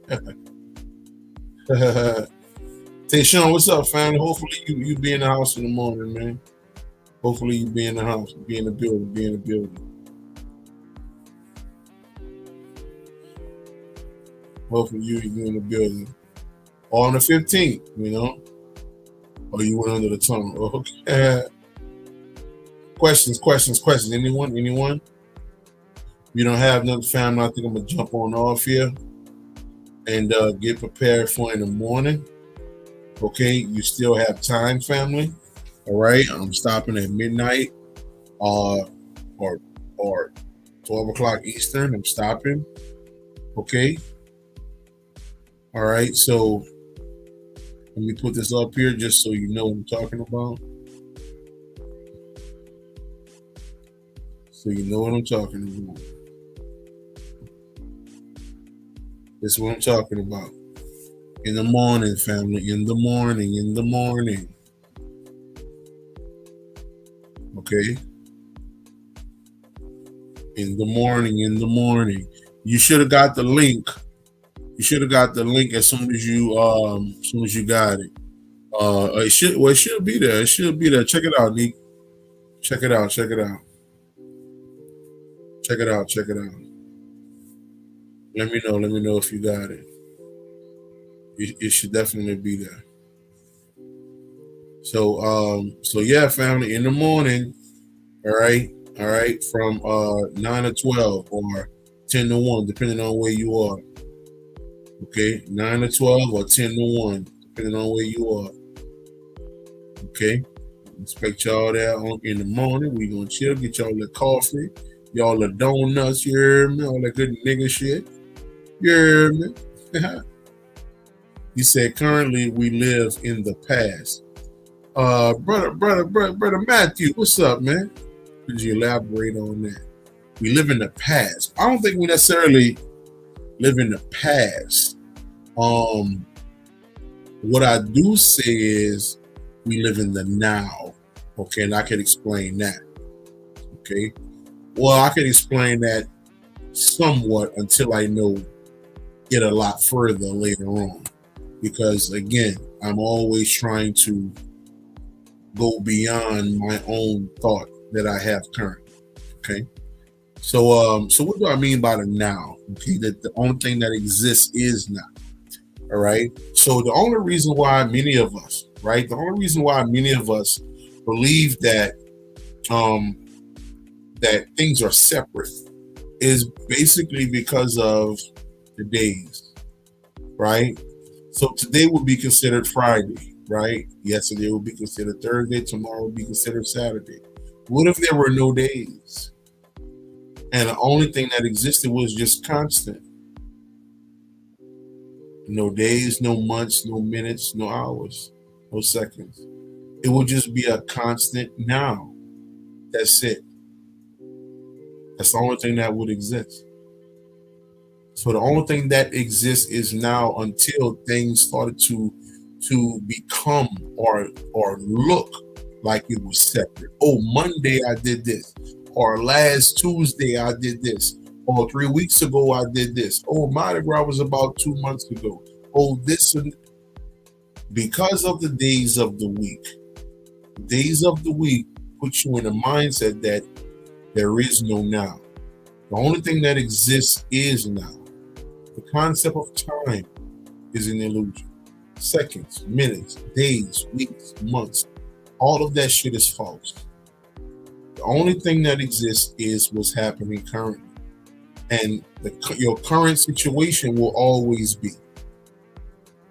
Hey Sean, what's up, family? Hopefully you be in the house in the morning, man. Hopefully you be in the house, be in the building, be in the building. Hopefully you in the building. Or on the 15th, you know? Or you went under the tunnel. Okay. Questions. Anyone? You don't have another family, I think I'm gonna jump on off here and get prepared for in the morning. Okay, you still have time, family. All right, I'm stopping at midnight, or or 12 o'clock Eastern. I'm stopping. Okay. All right. So let me put this up here just so you know what I'm talking about. So you know what I'm talking about. This is what I'm talking about. In the morning, family. In the morning. Okay. In the morning. You should have got the link. You should have got the link as soon as you got it. It should be there. It should be there. Check it out, Nick. Check it out. Let me know if you got it. It should definitely be there. So yeah, family, in the morning, all right, from 9 to 12 or 10 to 1, depending on where you are. Okay, 9 to 12 or 10 to 1, depending on where you are. Okay, expect y'all there in the morning. We gonna chill, get y'all the coffee, y'all the donuts, you hear me? All that good nigga shit. You hear me? You said currently we live in the past. Brother Matthew, what's up, man? Could you elaborate on that? We live in the past. I don't think we necessarily live in the past. What I do say is we live in the now. Okay, and I can explain that. Okay. Well, I can explain that somewhat until I know it a lot further later on. Because again, I'm always trying to go beyond my own thought that I have currently. Okay. So what do I mean by the now? Okay, that the only thing that exists is now. All right. So the only reason why many of us, right, believe that that things are separate is basically because of the days, right? So today would be considered Friday, right? Yesterday would be considered Thursday. Tomorrow would be considered Saturday. What if there were no days? And the only thing that existed was just constant. No days, no months, no minutes, no hours, no seconds. It would just be a constant now. That's it. That's the only thing that would exist. So the only thing that exists is now until things started to become or look like it was separate. Oh, Monday I did this, or last Tuesday I did this, or 3 weeks ago I did this. Oh, Mardi Gras was about 2 months ago. Oh, this and because of the days of the week. Days of the week put you in a mindset that there is no now. The only thing that exists is now. The concept of time is an illusion. Seconds, minutes, days, weeks, months, all of that shit is false. The only thing that exists is what's happening currently. And your current situation will always be.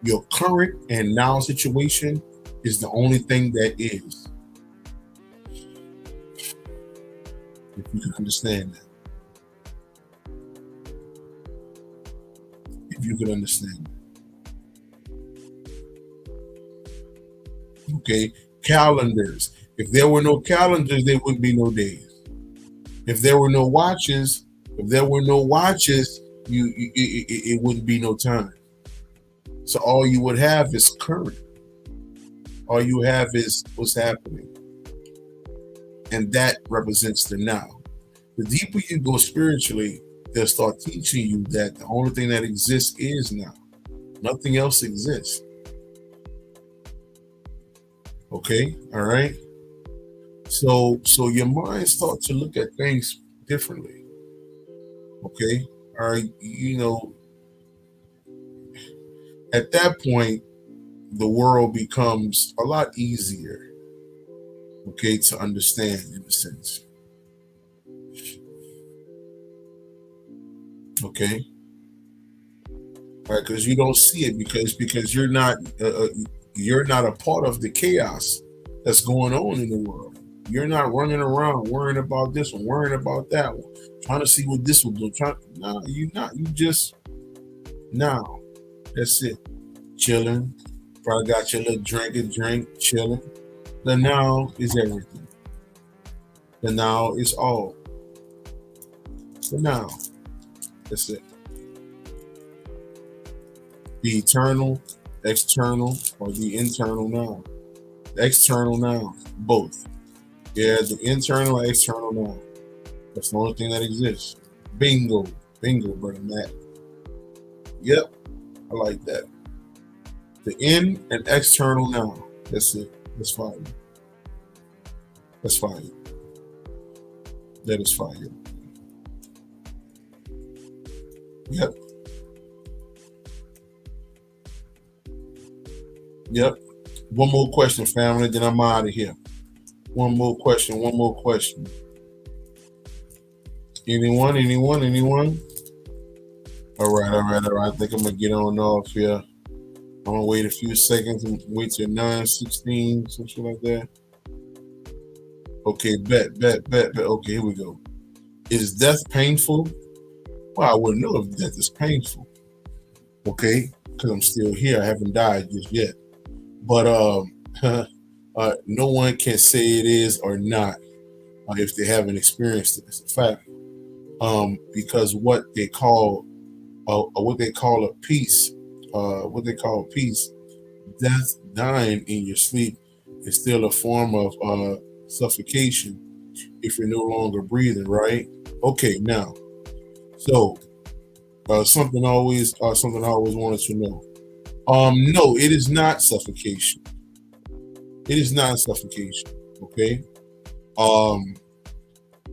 Your current and now situation is the only thing that is. If you can understand that. If you could understand that. Okay, calendars. If there were no calendars, there would be no days. If there were no watches, it wouldn't be no time. So all you would have is current. All you have is what's happening. And that represents the now. The deeper you go spiritually, they'll start teaching you that the only thing that exists is now. Nothing else exists. Okay, all right. So your mind starts to look at things differently. Okay, all right. At that point, the world becomes a lot easier. Okay, to understand in a sense. Okay, right? Because you don't see it because you're not a part of the chaos that's going on in the world. You're not running around worrying about this one, worrying about that one, trying to see what this will do. No, you're not. You just now. That's it. Chilling. Probably got your little drink, chilling. The now is everything. The now is all. The now. That's it. The eternal, external, or the internal now. The external now. Both. Yeah, the internal and external now. That's the only thing that exists. Bingo. Bingo, brother Matt. Yep, I like that. The in and external now. That's it. That's fire. That's fire. That is fire. Yep. Yep. One more question, family, then I'm out of here. One more question. One more question. Anyone? Anyone? Anyone? All right, all right, all right. I think I'm gonna get on off here. I'm gonna wait a few seconds and wait till 9:16, something like that. Okay, bet. Okay, here we go. Is death painful? Well, I wouldn't know if death is painful. Okay, because I'm still here. I haven't died just yet. But no one can say it is or not if they haven't experienced it. It's a fact. Because what they call a peace, death, dying in your sleep is still a form of suffocation if you're no longer breathing, right? Okay, now, so something I always wanted to know. No, it is not suffocation. It is not suffocation. Okay. Um,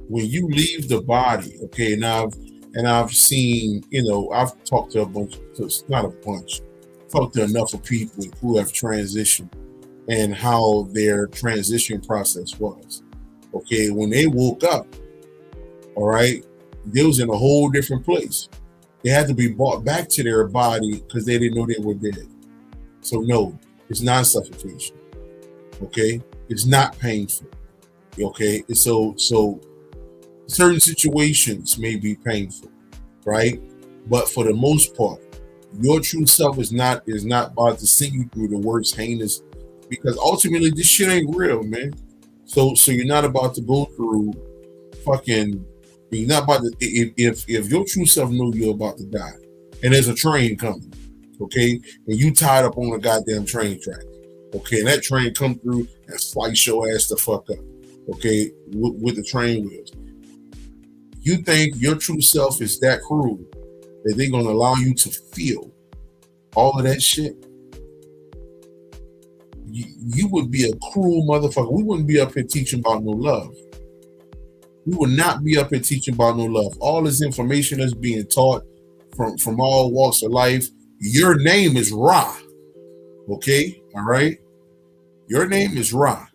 when you leave the body, okay, and I've seen, I've talked to not a bunch, talked to enough of people who have transitioned and how their transition process was. Okay, when they woke up, all right, they was in a whole different place. They had to be brought back to their body because they didn't know they were dead. So no, it's not suffocation. Okay, it's not painful. Okay, so certain situations may be painful, right? But for the most part, your true self is not about to send you through the worst heinous, because ultimately this shit ain't real, man. So you're not about to go through fucking. You're not about to, if your true self knows you're about to die, and there's a train coming, okay, and you tied up on a goddamn train track, okay, and that train come through and slice your ass the fuck up, okay, with the train wheels. You think your true self is that cruel that they're gonna allow you to feel all of that shit? You would be a cruel motherfucker. We wouldn't be up here teaching about no love. We would not be up here teaching about no love. All this information that's being taught from all walks of life. Your name is Ra. Okay, all right. Your name is Ra.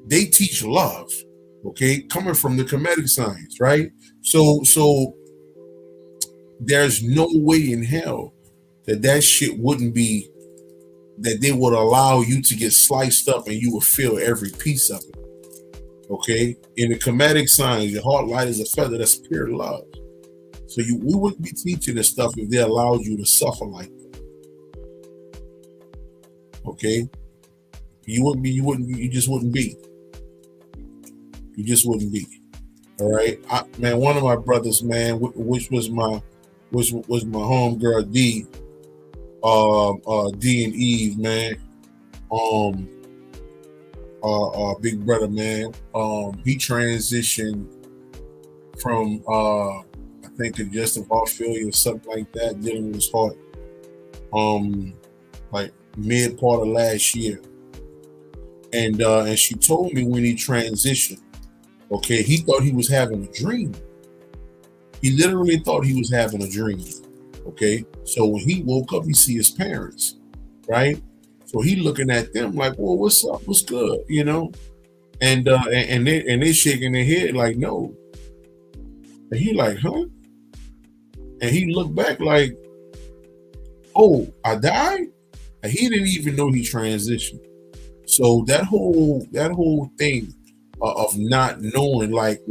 They teach love. Okay, coming from the Kemetic science, right? So there's no way in hell that shit wouldn't be, that they would allow you to get sliced up and you would feel every piece of it. Okay, in the Kemetic science, your heart light is a feather. That's pure love. So we wouldn't be teaching this stuff if they allowed you to suffer like that. Okay, you just wouldn't be. You just wouldn't be. All right, man. One of my brothers, man, which was my homegirl D, D and Eve, man. Big brother, man. He transitioned from I think congestive heart failure or something like that, dealing with his heart. Like mid part of last year, and she told me when he transitioned, okay, he thought he was having a dream. He literally thought he was having a dream. Okay, so when he woke up, he see his parents, right? So he looking at them like, "Well, what's up? What's good?" You know, and they shaking their head like, "No," and he like, "Huh?" And he looked back like, "Oh, I died." And he didn't even know he transitioned. So that whole thing of not knowing, like,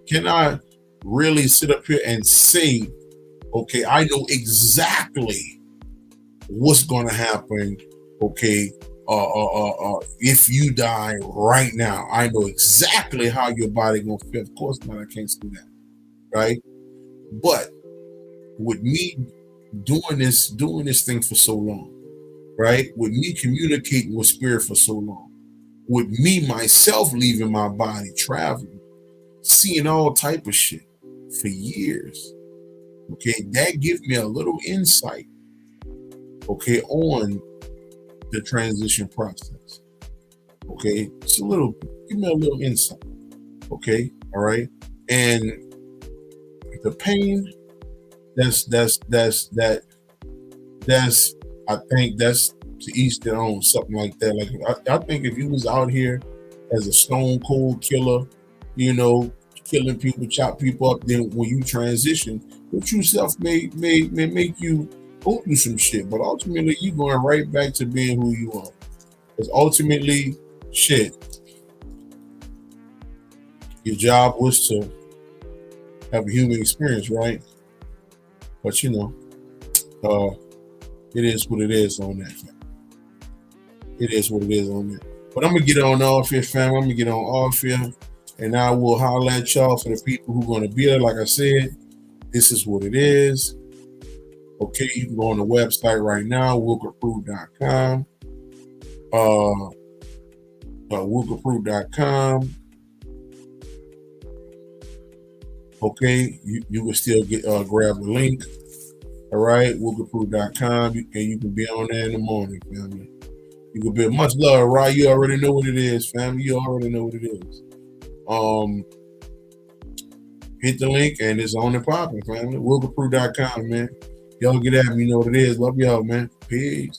can I really sit up here and say, okay, I know exactly what's going to happen, okay, if you die right now, I know exactly how your body gonna feel. Of course not, I can't do that, right? But with me doing this thing for so long, right? With me communicating with spirit for so long, with me myself leaving my body, traveling, seeing all type of shit for years, okay, that gives me a little insight, okay, on the transition process. Okay, it's a little, give me a little insight. Okay, all right, and the pain. That's I think that's to each their own, something like that. Like I think if you was out here as a stone cold killer, you know, killing people, chop people up, then when you transition, your true self may make you go through some shit, but ultimately you going right back to being who you are. Because ultimately, shit, your job was to have a human experience, right? But uh, it is what it is on that. It is what it is on that. But I'm gonna get on off here, fam. I'm gonna get on off here, and I will holler at y'all for the people who are gonna be there. Like I said, this is what it is. Okay, you can go on the website right now, Copprue.com. Copprue.com. Okay, you can still get grab the link. All right, Copprue.com, and you can be on there in the morning, family. You can be much love, right? You already know what it is, family. You already know what it is. Hit the link and it's on the popping, family. Copprue.com, man. Y'all get at me, you know what it is. Love y'all, man. Peace.